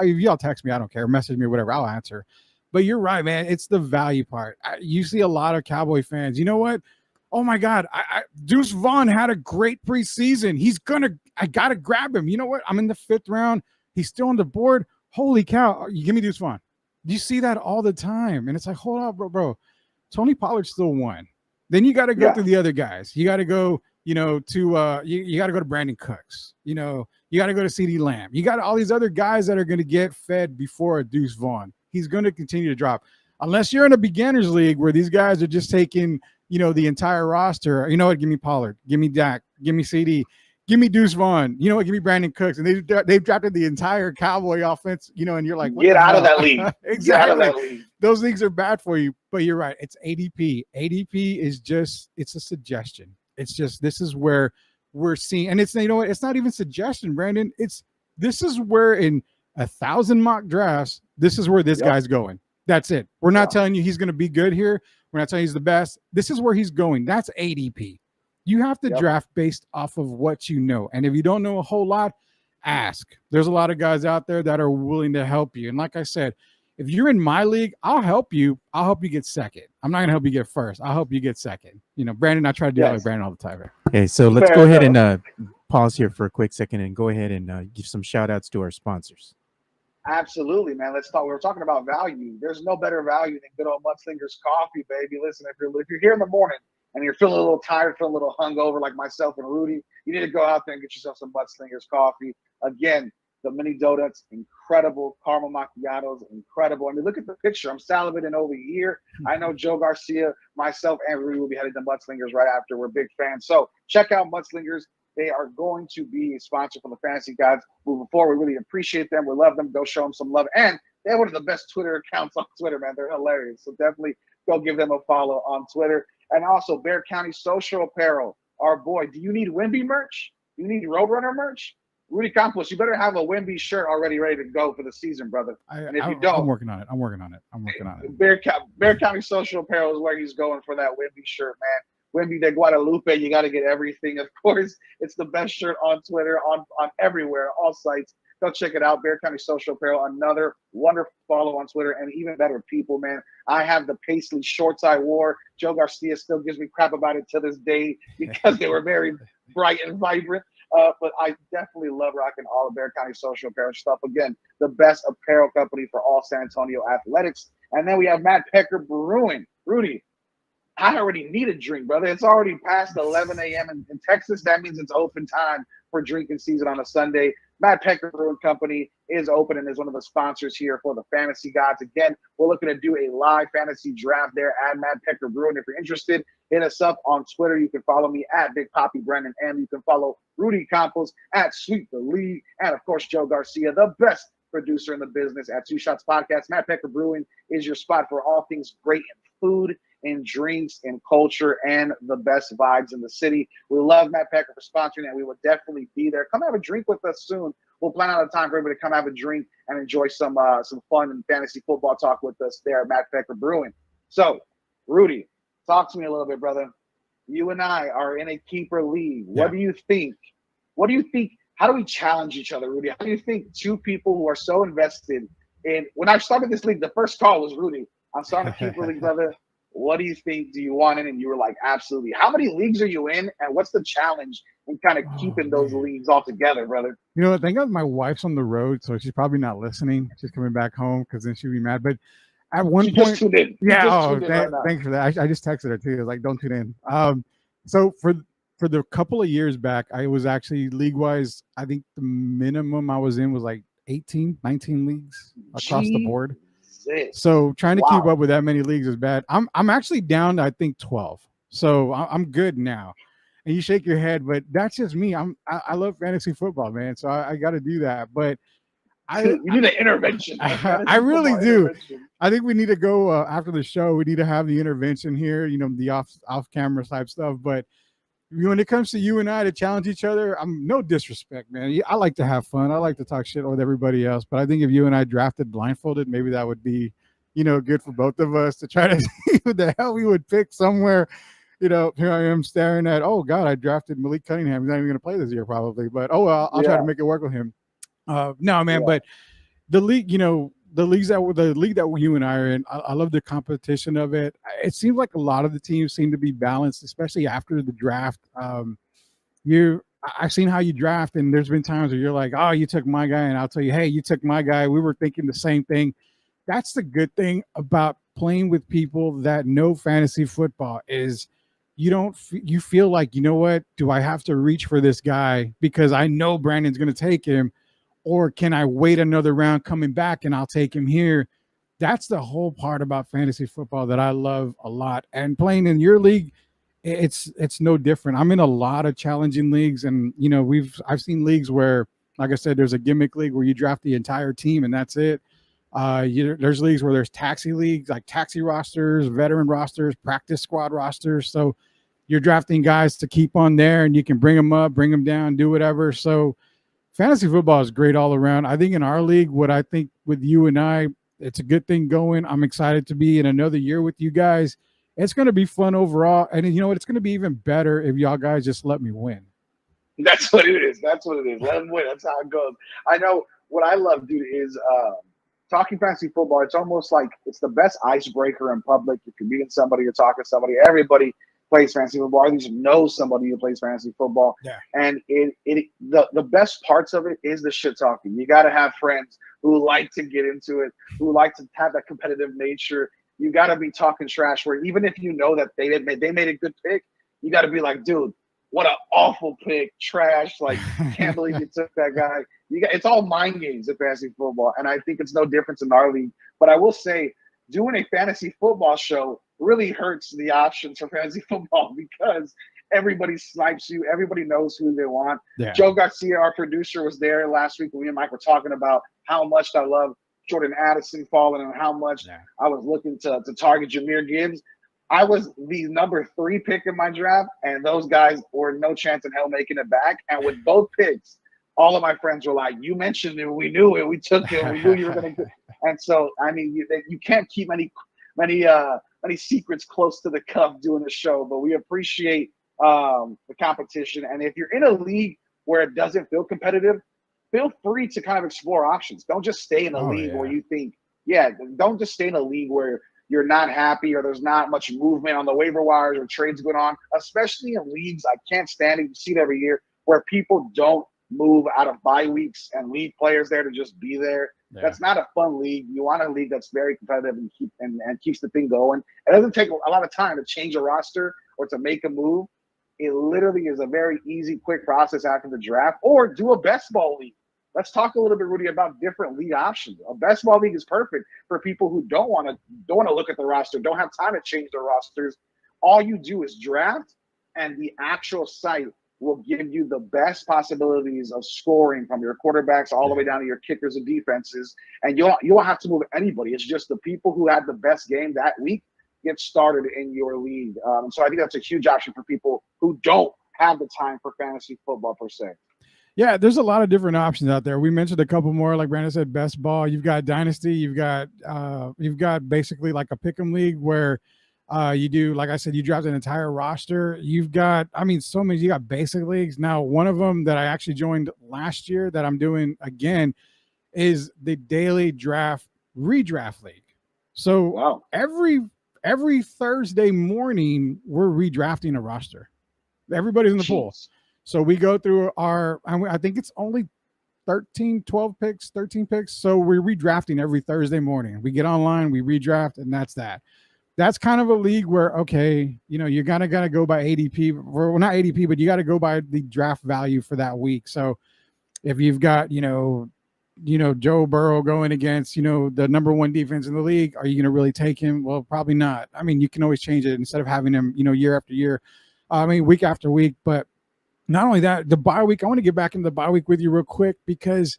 if y'all text me, I don't care. Message me, whatever, I'll answer. But you're right, man. It's the value part. You see a lot of Cowboy fans. You know what? Oh my God, Deuce Vaughn had a great preseason. I gotta grab him. You know what? I'm in the 5th round. He's still on the board. Holy cow! You give me Deuce Vaughn. You see that all the time, and it's like, hold on, bro. Tony Pollard still won. Then you got to go through the other guys. You got to go, you got to go to Brandon Cooks. You got to go to CeeDee Lamb. You got all these other guys that are going to get fed before a Deuce Vaughn. He's going to continue to drop, unless you're in a beginners league where these guys are just taking, the entire roster. You know what? Give me Pollard. Give me Dak. Give me CD. give me Deuce Vaughn. You know what? Give me Brandon Cooks. And they've drafted the entire Cowboy offense, you know, and you're like, get out of that league. Exactly. Get out of that league. Those leagues are bad for you, but you're right. It's ADP. ADP is just, it's a suggestion. It's just, this is where we're seeing, and it's, you know what? It's not even suggestion, Brandon. This is where in 1,000 mock drafts, this is where this guy's going. That's it. We're not telling you he's going to be good here. We're not telling you he's the best. This is where he's going. That's ADP. You have to draft based off of what you know. And if you don't know a whole lot, ask. There's a lot of guys out there that are willing to help you. And like I said, if you're in my league, I'll help you. I'll help you get second. I'm not going to help you get first. I'll help you get second. You know, Brandon, I try to do that with Brandon all the time. Okay, so let's go ahead and pause here for a quick second and go ahead and give some shout outs to our sponsors. Absolutely, man. Let's talk. We're talking about value. There's no better value than good old Mudslinger's coffee, baby. Listen, if you're here in the morning and you're feeling a little tired, feeling a little hungover like myself and Rudy, you need to go out there and get yourself some Mudslinger's coffee. Again, the mini donuts, incredible. Caramel macchiatos, incredible. I mean, look at the picture. I'm salivating over here. I know Joe Garcia, myself, and Rudy will be headed to Mudslingers right after. We're big fans. So check out Mudslingers. They are going to be a sponsor for the Fantasy Gods moving forward. We really appreciate them. We love them. Go show them some love. And they have one of the best Twitter accounts on Twitter, man. They're hilarious. So definitely go give them a follow on Twitter. And also Bear County Social Apparel, our boy. Do you need Wimby merch? Do you need Roadrunner merch? Rudy Campos, you better have a Wimby shirt already ready to go for the season, brother. And if you don't, I'm working on it. Bear County Social Apparel is where he's going for that Wimby shirt, man. Wimby de Guadalupe, you got to get everything. Of course, it's the best shirt on Twitter, on everywhere, all sites. Go check it out. Bear County Social Apparel, another wonderful follow on Twitter, and even better people, man. I have the Paisley shorts I wore. Joe Garcia still gives me crap about it to this day because they were very bright and vibrant. But I definitely love rocking all of Bear County Social Apparel stuff. Again, the best apparel company for all San Antonio athletics. And then we have Matt Pecker Brewing. Rudy, I already need a drink, brother. It's already past 11 a.m. in Texas. That means it's open time for drinking season on a Sunday. Matt Pecker Brewing Company is open and is one of the sponsors here for the Fantasy Gods. Again, we're looking to do a live fantasy draft there at Matt Pecker Brewing. If you're interested, hit us up on Twitter. You can follow me at Big Poppy Brennan, and you can follow Rudy Campos at Sweet the League, and of course Joe Garcia, the best producer in the business at Two Shots Podcast. Matt Pecker Brewing is your spot for all things great in food, in drinks, in culture, and the best vibes in the city. We love Matt Pecker for sponsoring, and we will definitely be there. Come have a drink with us soon. We'll plan out a time for everybody to come have a drink and enjoy some fun and fantasy football talk with us there at Matt Pecker Brewing. So, Rudy, talk to me a little bit, brother. You and I are in a keeper league. What do you think? How do we challenge each other, Rudy? How do you think two people who are so invested in – when I started this league, the first call was, Rudy, I'm starting a keeper league, brother. What do you think? Do you want it? And you were like, absolutely. How many leagues are you in? And what's the challenge in kind of keeping those leagues all together, brother? You know, thank God my wife's on the road, so she's probably not listening. She's coming back home because then she'd be mad. But at one point, just tuned in. Thanks for that. I just texted her too. I was like, don't tune in. So for the couple of years back, I was actually league-wise, I think the minimum I was in was like 18, 19 leagues across the board. So trying to keep up with that many leagues is bad. I'm actually down to, I think, 12. So I'm good now. And you shake your head, but that's just me. I love fantasy football, man. So I got to do that. But you need an intervention. I really do. I think we need to go after the show. We need to have the intervention here, you know, the off camera type stuff. But when it comes to you and I to challenge each other, I'm no disrespect, man. I like to have fun. I like to talk shit with everybody else. But I think if you and I drafted blindfolded, maybe that would be, you know, good for both of us to try to see what the hell we would pick somewhere. You know, here I am staring at, oh, God, I drafted Malik Cunningham. He's not even going to play this year probably. But, I'll try to make it work with him. No, man, but the league, you know, the league that you and I are in, I love the competition of it. It seems like a lot of the teams seem to be balanced, especially after the draft. I've seen how you draft, and there's been times where you're like, oh, you took my guy, and I'll tell you, hey, you took my guy. We were thinking the same thing. That's the good thing about playing with people that know fantasy football is you feel like, you know what, do I have to reach for this guy because I know Brandon's going to take him? Or can I wait another round coming back and I'll take him here? That's the whole part about fantasy football that I love a lot. And playing in your league, it's no different. I'm in a lot of challenging leagues, and I've seen leagues where, like I said, there's a gimmick league where you draft the entire team and that's it. There's leagues where there's taxi leagues, like taxi rosters, veteran rosters, practice squad rosters. So you're drafting guys to keep on there, and you can bring them up, bring them down, do whatever. So fantasy football is great all around. I think in our league, what I think with you and I, it's a good thing going. I'm excited to be in another year with you guys. It's going to be fun overall. And you know what? It's going to be even better if y'all guys just let me win. That's what it is. That's what it is. Let them win. That's how it goes. I know what I love, dude, is talking fantasy football. It's almost like it's the best icebreaker in public. You can meet somebody, you're talking to somebody. Everybody plays fantasy football. At least know somebody who plays fantasy football. Yeah. And the best parts of it is the shit talking. You got to have friends who like to get into it, who like to have that competitive nature. You got to be talking trash where even if you know that they made a good pick, you got to be like, dude, what an awful pick, trash. Like, can't believe you took that guy. It's all mind games in fantasy football, and I think it's no difference in our league. But I will say, doing a fantasy football show really hurts the options for fantasy football because everybody snipes you. Everybody knows who they want. Yeah. Joe Garcia, our producer, was there last week when me and Mike were talking about how much I love Jordan Addison falling and how much I was looking to target Jahmyr Gibbs. I was the number 3 pick in my draft, and those guys were no chance in hell making it back. And with both picks, all of my friends were like, you mentioned it, we knew it, we took it, we knew you were going to. And so, I mean, you can't keep many secrets close to the cuff doing the show, but we appreciate the competition. And if you're in a league where it doesn't feel competitive, feel free to kind of explore options. Don't just stay in a league where you think, don't just stay in a league where you're not happy or there's not much movement on the waiver wires or trades going on, especially in leagues. I can't stand it. You see it every year where people don't move out of bye weeks and leave players there to just be there. Yeah. That's not a fun league. You want a league that's very competitive and keeps the thing going. It doesn't take a lot of time to change a roster or to make a move. It literally is a very easy, quick process after the draft, or do a best ball league. Let's talk a little bit, Rudy, about different league options. A best ball league is perfect for people who don't want to look at the roster, don't have time to change their rosters. All you do is draft, and the actual site will give you the best possibilities of scoring from your quarterbacks all the way down to your kickers and defenses. And you don't have to move anybody. It's just the people who had the best game that week get started in your league. So I think that's a huge option for people who don't have the time for fantasy football per se. Yeah, there's a lot of different options out there. We mentioned a couple more, like Brandon said, best ball. You've got dynasty. You've got basically like a pick'em league where you do, like I said, you draft an entire roster. You've got, so many. You got basic leagues. Now, one of them that I actually joined last year that I'm doing again is the daily redraft league. So every Thursday morning, we're redrafting a roster. Everybody's in the pool. So we go through I think it's only 13 picks. So we're redrafting every Thursday morning. We get online, we redraft, and that's that. That's kind of a league where, you gotta go by ADP, well, not ADP, but you got to go by the draft value for that week. So if you've got, Joe Burrow going against, the number 1 defense in the league, are you going to really take him? Well, probably not. You can always change it instead of having him, year after year, week after week. But not only that, the bye week, I want to get back into the bye week with you real quick, because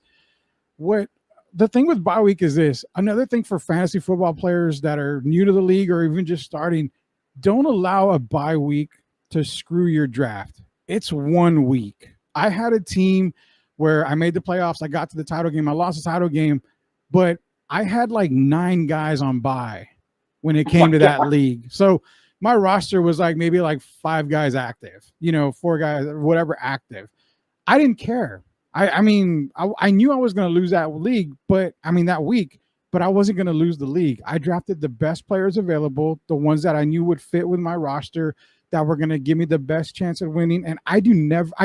the thing with bye week is this. Another thing for fantasy football players that are new to the league or even just starting, don't allow a bye week to screw your draft. It's 1 week. I had a team where I made the playoffs. I got to the title game. I lost the title game, but I had like 9 guys on bye when it came to that league. So my roster was like maybe like 5 guys active, 4 guys, whatever active. I didn't care. I knew I was going to lose that league, that week, but I wasn't going to lose the league. I drafted the best players available, the ones that I knew would fit with my roster, that were going to give me the best chance of winning. And I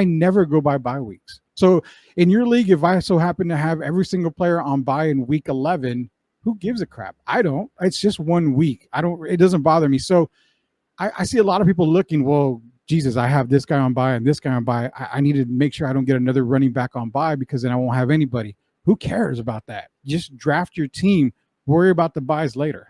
never go by bye weeks. So in your league, if I so happen to have every single player on bye in week 11, who gives a crap? I don't. It's just 1 week. It doesn't bother me. So I see a lot of people looking, well, Jesus, I have this guy on bye and this guy on bye. I need to make sure I don't get another running back on bye because then I won't have anybody. Who cares about that? Just draft your team. Worry about the buys later.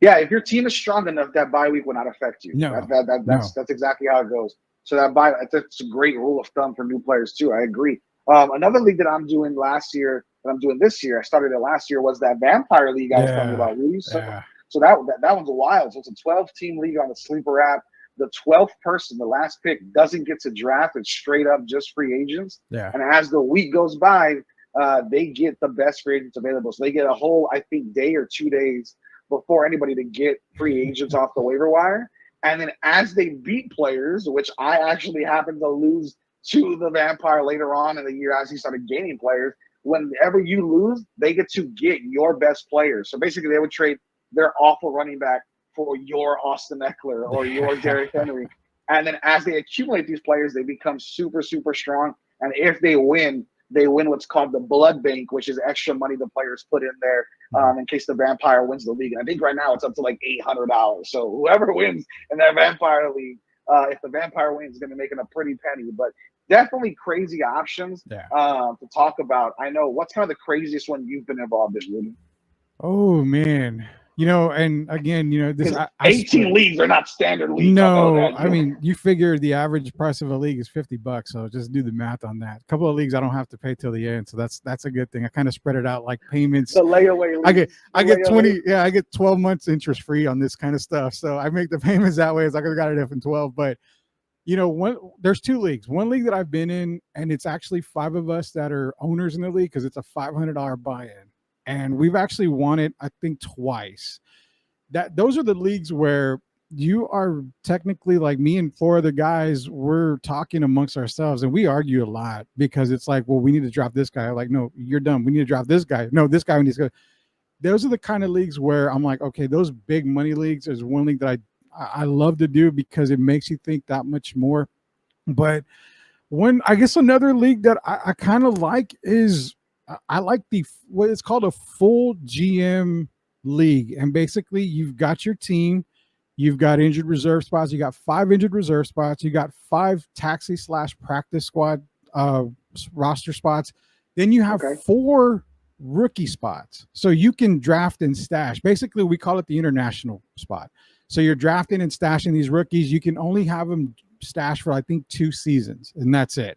Yeah, if your team is strong enough, that bye week will not affect you. No, That's exactly how it goes. So that's a great rule of thumb for new players too. I agree. Another league that I'm doing last year, that I'm doing this year, I started it last year, was that Vampire League I was telling you about, Rudy. So that one's wild. So it's a 12-team league on the Sleeper app. The 12th person, the last pick, doesn't get to draft. It's straight up just free agents. Yeah. And as the week goes by, they get the best free agents available. So they get a whole, I think, day or 2 days before anybody to get free agents off the waiver wire. And then as they beat players, which I actually happened to lose to the Vampire later on in the year as he started gaining players, whenever you lose, they get to get your best players. So basically they would trade their awful running back for your Austin Eckler or your Derrick Henry. And then as they accumulate these players, they become super, super strong. And if they win what's called the blood bank, which is extra money the players put in there in case the Vampire wins the league. And I think right now it's up to like $800. So whoever wins in that Vampire league, if the Vampire wins, is going to be making a pretty penny. But definitely crazy options to talk about. I know. What's kind of the craziest one you've been involved in, Rudy? Oh, man. And again, this 18 leagues are not standard leagues. No, I mean, you figure the average price of a league is $50, so just do the math on that. A couple of leagues I don't have to pay till the end, so that's a good thing. I kind of spread it out like payments. The layaway league. I get 20. Yeah, I get 12 months interest free on this kind of stuff, so I make the payments that way. It's like I got it up in 12, but there's 2 leagues. One league that I've been in, and it's actually 5 of us that are owners in the league because it's a $500 buy-in. And we've actually won it, I think, twice. Those are the leagues where you are technically like me and 4 other guys. We're talking amongst ourselves, and we argue a lot because it's like, well, we need to draft this guy. I'm like, no, you're dumb. We need to draft this guy. No, this guy needs to go. Those are the kind of leagues where I'm like, okay, those big money leagues is one league that I love to do because it makes you think that much more. But I guess another league that I kind of like is I like what it's called a full GM league. And basically you've got your team, you've got injured reserve spots, you got 5 injured reserve spots, you got 5 taxi/practice squad roster spots. Then you have 4 rookie spots. So you can draft and stash. Basically, we call it the international spot. So you're drafting and stashing these rookies. You can only have them stashed for, I think, 2 seasons, and that's it.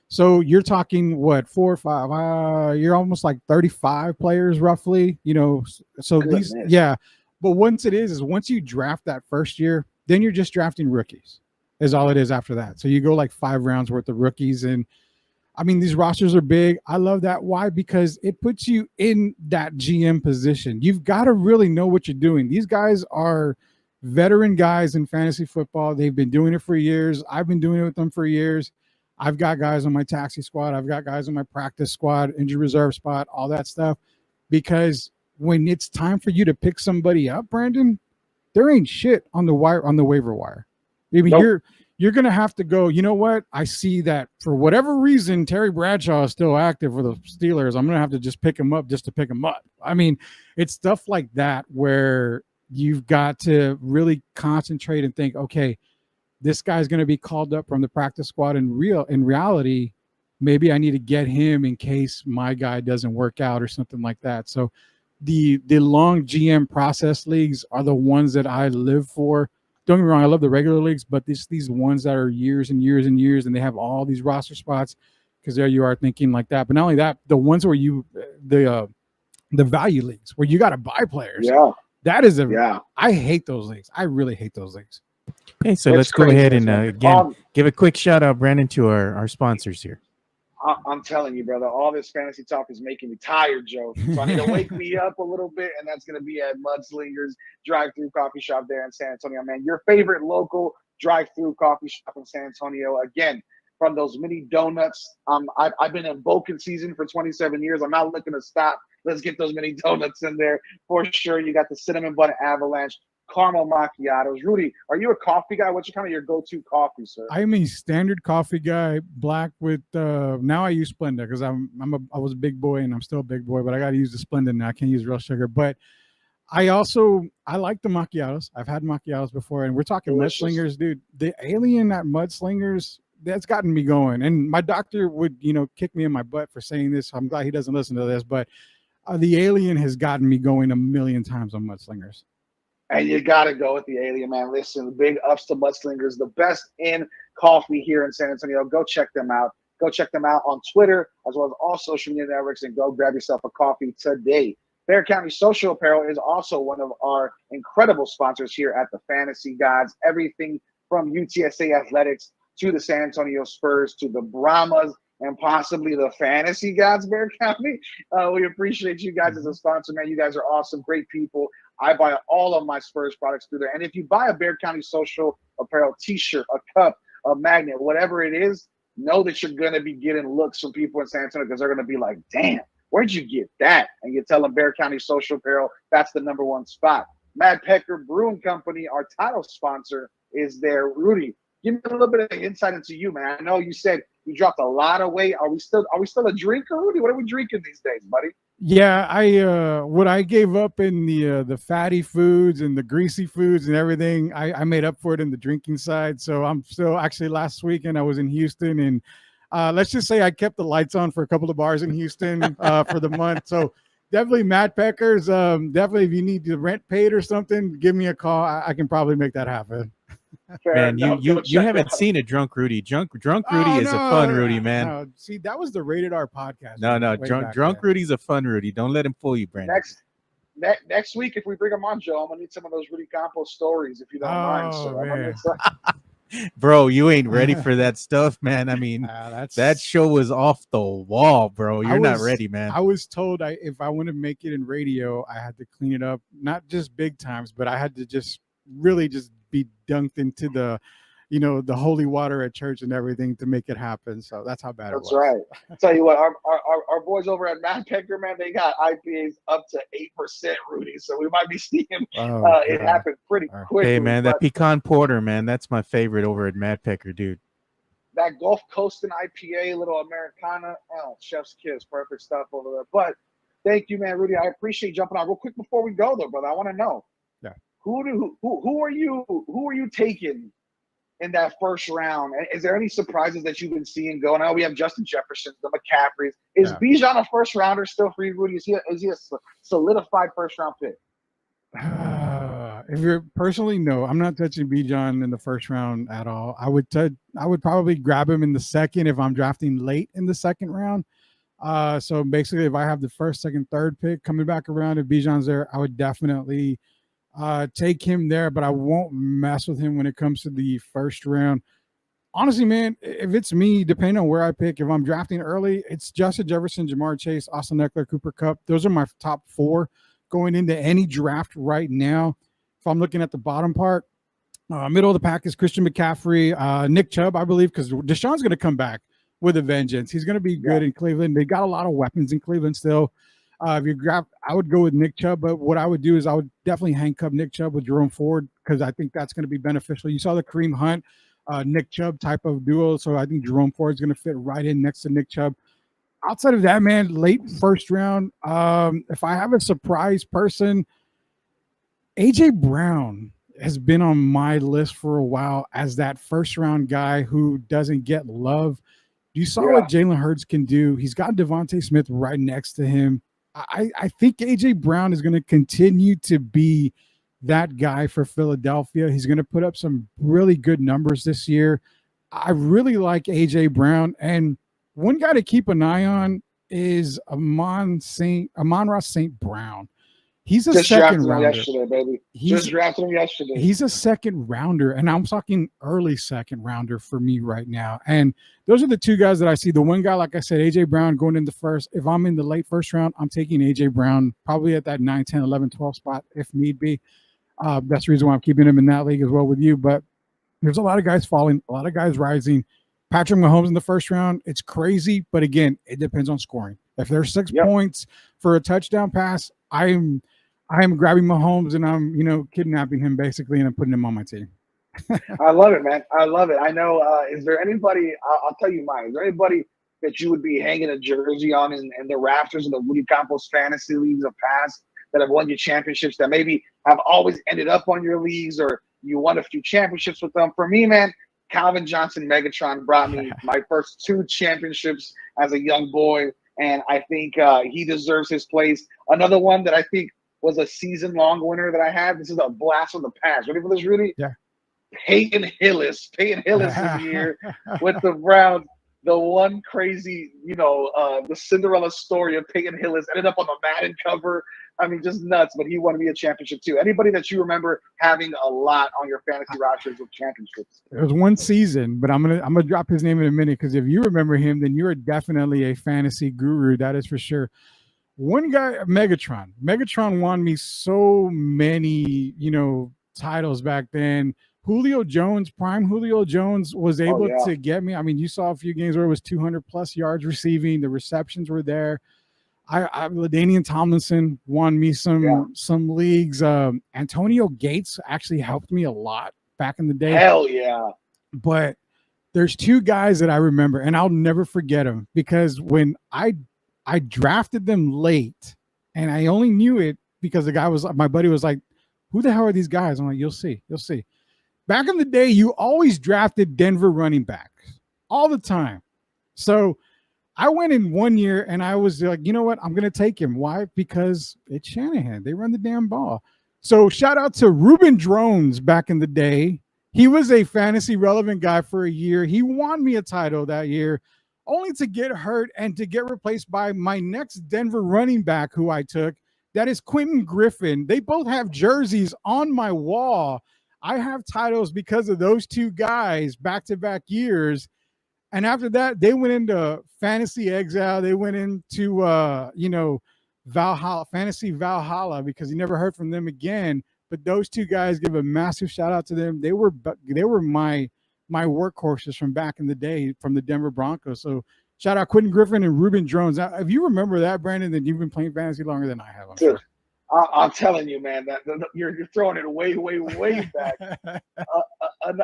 So you're talking what, 4 or 5? You're almost like 35 players roughly, So Goodness. But once you draft that first year, then you're just drafting rookies, is all it is after that. So you go like 5 rounds worth of rookies, and I mean these rosters are big. I love that. Why? Because it puts you in that GM position. You've got to really know what you're doing. These guys are veteran guys in fantasy football. They've been doing it for years. I've been doing it with them for years. I've got guys on my taxi squad. I've got guys on my practice squad, injured reserve spot, all that stuff. Because when it's time for you to pick somebody up, Brandon, there ain't shit on the waiver wire. I mean, nope. You're going to have to go, you know what? I see that for whatever reason, Terry Bradshaw is still active for the Steelers. I'm going to have to just pick him up just to pick him up. I mean, it's stuff like that where you've got to really concentrate and think, okay, this guy's going to be called up from the practice squad. In reality, maybe I need to get him in case my guy doesn't work out or something like that. So the long GM process leagues are the ones that I live for. Don't get me wrong, I love the regular leagues, but these ones that are years and years and years, and they have all these roster spots because there you are thinking like that. But not only that, the ones where the value leagues where you got to buy players. Yeah. That is I hate those leagues. I really hate those leagues. Okay, so let's go ahead and again give a quick shout out, Brandon, to our sponsors here. I'm telling you, brother, all this fantasy talk is making me tired, Joe. So I need to wake me up a little bit, and that's going to be at Mudslingers drive-through coffee shop there in San Antonio, man. Your favorite local drive-through coffee shop in San Antonio. Again, from those mini donuts. I've been in Boken season for 27 years. I'm not looking to stop. Let's get those mini donuts in there for sure. You got the cinnamon bun avalanche, caramel macchiatos. Rudy, are you a coffee guy? What's your go-to coffee, sir? I'm a standard coffee guy, black with now I use Splenda because I was a big boy and I'm still a big boy, but I got to use the Splenda now. I can't use real sugar. But I like the macchiatos. I've had macchiatos before, and we're talking Mudslingers, dude. The alien at Mudslingers, that's gotten me going. And my doctor would, kick me in my butt for saying this. I'm glad he doesn't listen to this, but the alien has gotten me going a million times on Mudslingers. And you got to go with the Alien, man. Listen, big ups to Mudslingers, the best in coffee here in San Antonio. Go check them out. Go check them out on Twitter as well as all social media networks, and go grab yourself a coffee today. Bear County Social Apparel is also one of our incredible sponsors here at the Fantasy Gods. Everything from UTSA Athletics to the San Antonio Spurs to the Brahmas and possibly the Fantasy Gods, Bear County. We appreciate you guys as a sponsor, man. You guys are awesome, great people. I buy all of my Spurs products through there. And if you buy a Bear County Social Apparel t-shirt, a cup, a magnet, whatever it is, know that you're going to be getting looks from people in San Antonio because they're going to be like, damn, where'd you get that? And you tell them Bear County Social Apparel, that's the #1 spot. Mad Pecker Brewing Company, our title sponsor, is there. Rudy, give me a little bit of insight into you, man. I know you said you dropped a lot of weight. Are we still a drinker, Rudy? What are we drinking these days, buddy? Yeah, what I gave up in the fatty foods and the greasy foods and everything, I made up for it in the drinking side. So I'm still, actually last weekend I was in Houston, and let's just say I kept the lights on for a couple of bars in Houston for the month. So definitely Matt Peckers. Definitely if you need the rent paid or something, give me a call. I can probably make that happen. Man, you haven't seen a drunk Rudy. Drunk Rudy is a fun Rudy, man. No. See, that was the Rated R podcast. No, drunk Rudy's a fun Rudy. Don't let him fool you, Brandon. Next week, if we bring him on, Joe, I'm gonna need some of those Rudy Campos stories, if you don't mind. So bro, you ain't ready for that stuff, man. I mean, that show was off the wall, bro. You're not ready, man. I was told if I want to make it in radio, I had to clean it up, not just big times, but I had to just really just be dunked into the holy water at church and everything to make it happen. So that's how bad it was. That's right. I'll tell you what, our boys over at Matt Pecker, man, they got IPAs up to 8%, Rudy. So we might be seeing it happen pretty quickly. Hey, man, that pecan porter, man, that's my favorite over at Matt Pecker, dude. That Gulf Coastin IPA, little Americana, chef's kiss, perfect stuff over there. But thank you, man, Rudy. I appreciate jumping on real quick before we go, though, brother. I want to know, who are you taking in that first round? Is there any surprises that you've been seeing going on? We have Justin Jefferson, the McCaffreys. Is Bijan a first rounder still for you, Rudy? Is he a solidified first round pick? If you're personally, no, I'm not touching Bijan in the first round at all. I would probably grab him in the second if I'm drafting late in the second round. So basically, if I have the first, second, third pick coming back around, if Bijan's there, I would definitely take him there, but I won't mess with him when it comes to the first round. Honestly, man, if it's me, depending on where I pick, if I'm drafting early, it's Justin Jefferson, Jamar Chase, Austin Eckler, Cooper Kupp. Those are my top 4 going into any draft right now. If I'm looking at the bottom part, middle of the pack is Christian McCaffrey, Nick Chubb, I believe, because Deshaun's going to come back with a vengeance. He's going to be good in Cleveland. They got a lot of weapons in Cleveland still. If you grab, I would go with Nick Chubb, but what I would do is I would definitely handcuff Nick Chubb with Jerome Ford because I think that's going to be beneficial. You saw the Kareem Hunt, Nick Chubb type of duo, so I think Jerome Ford is going to fit right in next to Nick Chubb. Outside of that, man, late first round, if I have a surprise person, A.J. Brown has been on my list for a while as that first round guy who doesn't get love. You saw what Jalen Hurts can do. He's got Devontae Smith right next to him. I think A.J. Brown is going to continue to be that guy for Philadelphia. He's going to put up some really good numbers this year. I really like A.J. Brown. And one guy to keep an eye on is Amon-Ra St. Brown. He's a second rounder. Yesterday, baby. Just drafted him yesterday. He's a second rounder, and I'm talking early second rounder for me right now. And those are the 2 guys that I see. The one guy, like I said, A.J. Brown going in the first. If I'm in the late first round, I'm taking A.J. Brown probably at that 9, 10, 11, 12 spot if need be. That's the reason why I'm keeping him in that league as well with you. But there's a lot of guys falling, a lot of guys rising. Patrick Mahomes in the first round, it's crazy. But again, it depends on scoring. If there's 6 points for a touchdown pass, I am grabbing Mahomes and I'm, kidnapping him basically, and I'm putting him on my team. I love it, man. I love it. I know. Is there anybody? I'll tell you mine. Is there anybody that you would be hanging a jersey on in the rafters of the Rudy Campos fantasy leagues of past that have won you championships that maybe have always ended up on your leagues or you won a few championships with them? For me, man, Calvin Johnson Megatron brought me my first 2 championships as a young boy, and I think he deserves his place. Another one that I think was a season-long winner that I had. This is a blast from the past. Ready for this, Rudy? Yeah. Peyton Hillis. Peyton Hillis is here with the Browns. The one crazy, the Cinderella story of Peyton Hillis ended up on the Madden cover. I mean, just nuts, but he won me a championship too. Anybody that you remember having a lot on your fantasy rosters of championships? It was one season, but I'm gonna drop his name in a minute because if you remember him, then you're definitely a fantasy guru. That is for sure. One guy, Megatron. Megatron won me so many, titles back then. Julio Jones, prime Julio Jones was able to get me. I mean, you saw a few games where it was 200 plus yards receiving. The receptions were there. LaDainian Tomlinson won me some leagues. Antonio Gates actually helped me a lot back in the day. Hell yeah. But there's two guys that I remember, and I'll never forget them because when I drafted them late, and I only knew it because my buddy was like, who the hell are these guys? I'm like, you'll see. Back in the day, you always drafted Denver running backs all the time. So I went in one year and I was like, you know what? I'm going to take him. Why? Because it's Shanahan. They run the damn ball. So shout out to Ruben Drones back in the day. He was a fantasy relevant guy for a year. He won me a title that year, only to get hurt and to get replaced by my next Denver running back who I took. That is Quentin Griffin. They both have jerseys on my wall. I have titles because of those two guys back-to-back years. And after that, they went into fantasy exile. They went into, Valhalla, fantasy Valhalla, because you never heard from them again. But those two guys, give a massive shout out to them. They were my workhorses from back in the day from the Denver Broncos. So shout out Quentin Griffin and Ruben Drones. Now, if you remember that, Brandon, then you've been playing fantasy longer than I have. I'm sure. I'm telling you, man, that you're throwing it way, way, way back.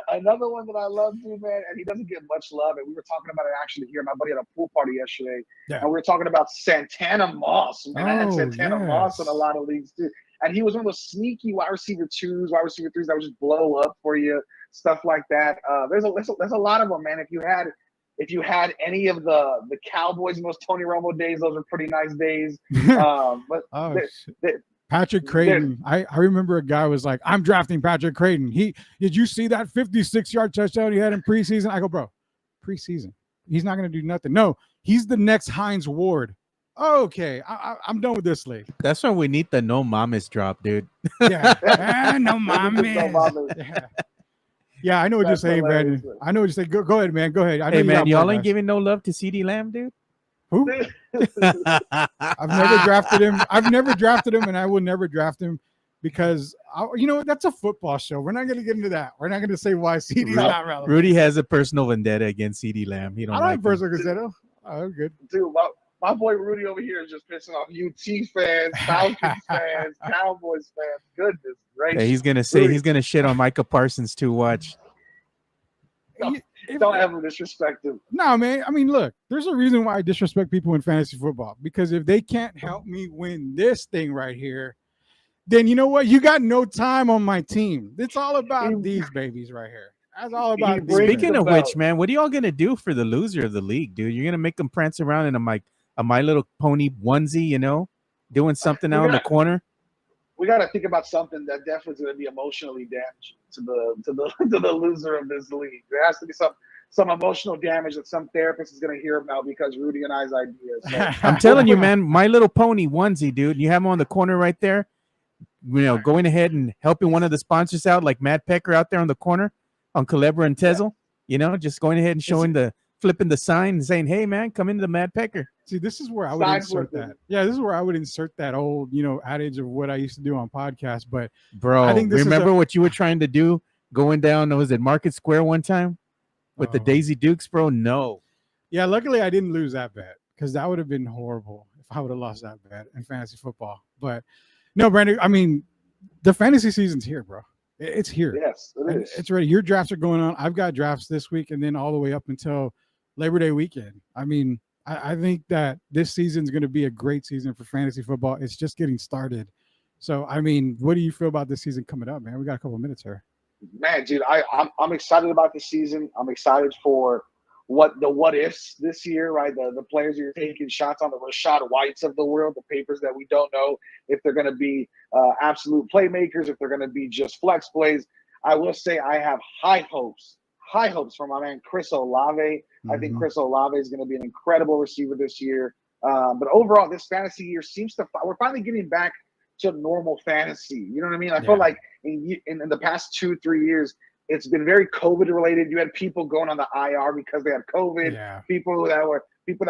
Another one that I love, too, man, and he doesn't get much love. And we were talking about it actually here. My buddy had a pool party yesterday, and we were talking about Santana Moss. Man, I had Santana Moss in a lot of leagues too, and he was one of those sneaky wide receiver 2s, wide receiver 3s that would just blow up for you, stuff like that. There's a lot of them, man. If you had any of the Cowboys in those Tony Romo days, those were pretty nice days. But Patrick Creighton. I remember a guy was like, I'm drafting Patrick Creighton. Did you see that 56-yard touchdown he had in preseason? I go, bro, preseason. He's not going to do nothing. No, he's the next Hines Ward. Okay, I'm done with this league. That's when we need the no mamas drop, dude. Yeah, no mamas. Yeah, I know what you're saying, Brandon. I know what you're saying. Go ahead, man. Go ahead. Hey, man, y'all ain't giving no love to CeeDee Lamb, dude? Who? I've never drafted him. And I will never draft him because, that's a football show. We're not going to get into that. We're not going to say why CeeDee's not relevant. Rudy has a personal vendetta against CeeDee Lamb. I don't have a personal vendetta. Oh, good. Dude, my boy Rudy over here is just pissing off UT fans, Falcons fans, Cowboys fans. Goodness gracious. Hey, he's going to shit on Micah Parsons too. Watch. Don't ever disrespect him. No, man. I mean, look, there's a reason why I disrespect people in fantasy football, because if they can't help me win this thing right here, then you know what? You got no time on my team. It's all about these babies right here. That's all about these. Speaking of which, man, what are y'all going to do for the loser of the league, dude? You're going to make them prance around in a My Little Pony onesie, doing something out in the corner? We got to think about something that definitely is going to be emotionally damaging to the loser of this league. There has to be some emotional damage that some therapist is going to hear about because Rudy and I's ideas. So. I'm telling you, man, My Little Pony onesie, dude. You have them on the corner right there. Going ahead and helping one of the sponsors out, like Matt Pecker out there on the corner on Culebra and Tezel. Just going ahead and showing flipping the sign and saying, "Hey, man, come into the Matt Pecker." See, this is where I would insert that. Yeah, this is where I would insert that old, adage of what I used to do on podcasts. But bro, I think remember what you were trying to do going down? Was it Market Square one time with the Daisy Dukes, bro? No. Yeah, luckily I didn't lose that bet because that would have been horrible if I would have lost that bet in fantasy football. But no, Brandon. I mean, the fantasy season's here, bro. It's here. Yes, it is. It's ready. Your drafts are going on. I've got drafts this week and then all the way up until Labor Day weekend. I mean, I think that this season is going to be a great season for fantasy football. It's just getting started. So, I mean, what do you feel about this season coming up, man? We got a couple of minutes here. Man, dude, I'm excited about this season. I'm excited for what ifs this year, right? The players you're taking shots on, the Rashad Whites of the world, the papers that we don't know if they're going to be absolute playmakers, if they're going to be just flex plays. I will say I have high hopes for my man Chris Olave. I think Chris Olave is going to be an incredible receiver this year. But overall, this fantasy year we're finally getting back to normal fantasy. You know what I mean? I feel like in the past 2-3 years, it's been very COVID related. You had people going on the IR because they had COVID. Yeah. People that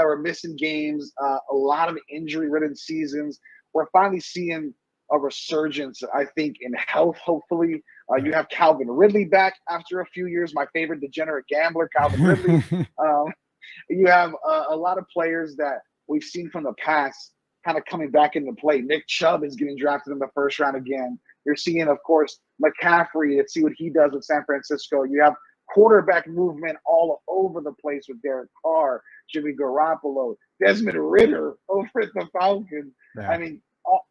were missing games. A lot of injury ridden seasons. We're finally seeing a resurgence, I think, in health. Hopefully, you have Calvin Ridley back after a few years. My favorite degenerate gambler, Calvin Ridley. You have a lot of players that we've seen from the past kind of coming back into play. Nick Chubb is getting drafted in the first round again. You're seeing, of course, McCaffrey. Let's see what he does with San Francisco. You have quarterback movement all over the place with Derek Carr, Jimmy Garoppolo, Desmond Ridder over at the Falcons. Yeah. I mean,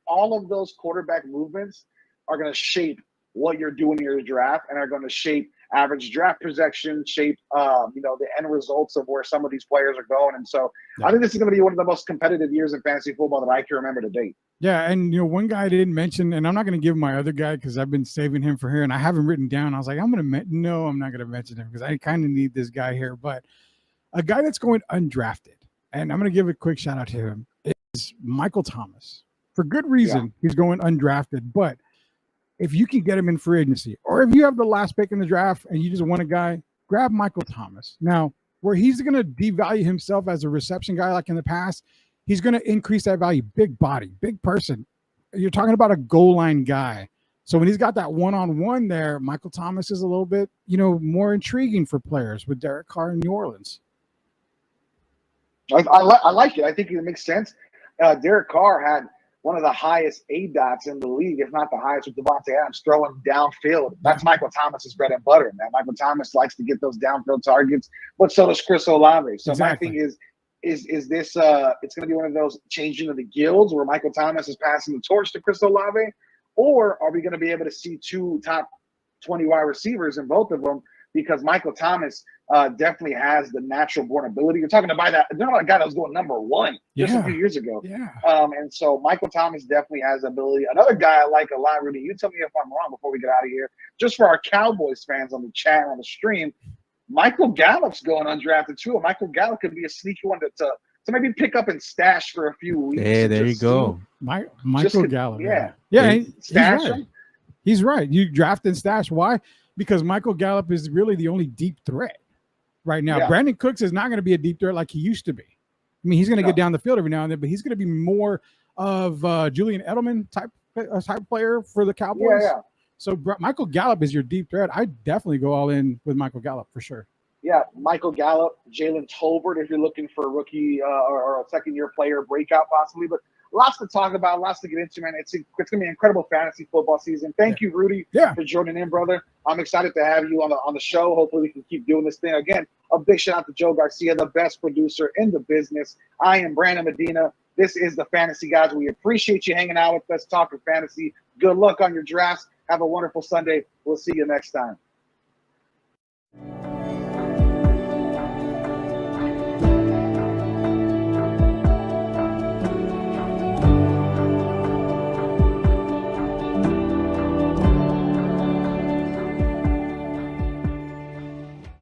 all of those quarterback movements are going to shape what you're doing in your draft and are going to shape average draft projection, shape the end results of where some of these players are going. And so I think this is going to be one of the most competitive years in fantasy football that I can remember to date. Yeah, and one guy I didn't mention, and I'm not going to give my other guy because I've been saving him for here, and I have him written down. I was like, I'm not going to mention him because I kind of need this guy here. But a guy that's going undrafted, and I'm going to give a quick shout out to him, is Michael Thomas. For good reason, he's going undrafted. But if you can get him in free agency, or if you have the last pick in the draft and you just want a guy, grab Michael Thomas. Now, where he's going to devalue himself as a reception guy like in the past, he's going to increase that value. Big body, big person. You're talking about a goal line guy. So when he's got that one-on-one there, Michael Thomas is a little bit, more intriguing for players with Derek Carr in New Orleans. I like it. I think it makes sense. Derek Carr had one of the highest ADOTs in the league, if not the highest, with Devontae Adams throwing downfield. That's Michael Thomas's bread and butter, man. Michael Thomas likes to get those downfield targets, but so does Chris Olave. So exactly. My thing is this it's going to be one of those changing of the guilds where Michael Thomas is passing the torch to Chris Olave, or are we going to be able to see two top 20 wide receivers in both of them? Because Michael Thomas definitely has the natural born ability. You're talking about a guy that was going number one just a few years ago. Yeah. And so Michael Thomas definitely has the ability. Another guy I like a lot, Rudy, you tell me if I'm wrong before we get out of here, just for our Cowboys fans on the chat, on the stream, Michael Gallup's going undrafted too. Michael Gallup could be a sneaky one to maybe pick up and stash for a few weeks. Hey, there you go. Michael Gallup. Yeah. Stash him. He's right. You draft and stash. Why? Because Michael Gallup is really the only deep threat right now. Yeah. Brandon Cooks is not going to be a deep threat like he used to be. I mean, he's going to get down the field every now and then, but he's going to be more of Julian Edelman type player for the Cowboys. Yeah. So Michael Gallup is your deep threat. I definitely go all in with Michael Gallup for sure. Yeah, Michael Gallup, Jalen Tolbert, if you're looking for a rookie or a second-year player breakout possibly. But lots to talk about, lots to get into, man. It's going to be an incredible fantasy football season. Thank you, Rudy, for joining in, brother. I'm excited to have you on the show. Hopefully we can keep doing this thing. Again, a big shout out to Joe Garcia, the best producer in the business. I am Brandon Medina. This is the Fantasy Guys. We appreciate you hanging out with us, talking fantasy. Good luck on your drafts. Have a wonderful Sunday. We'll see you next time.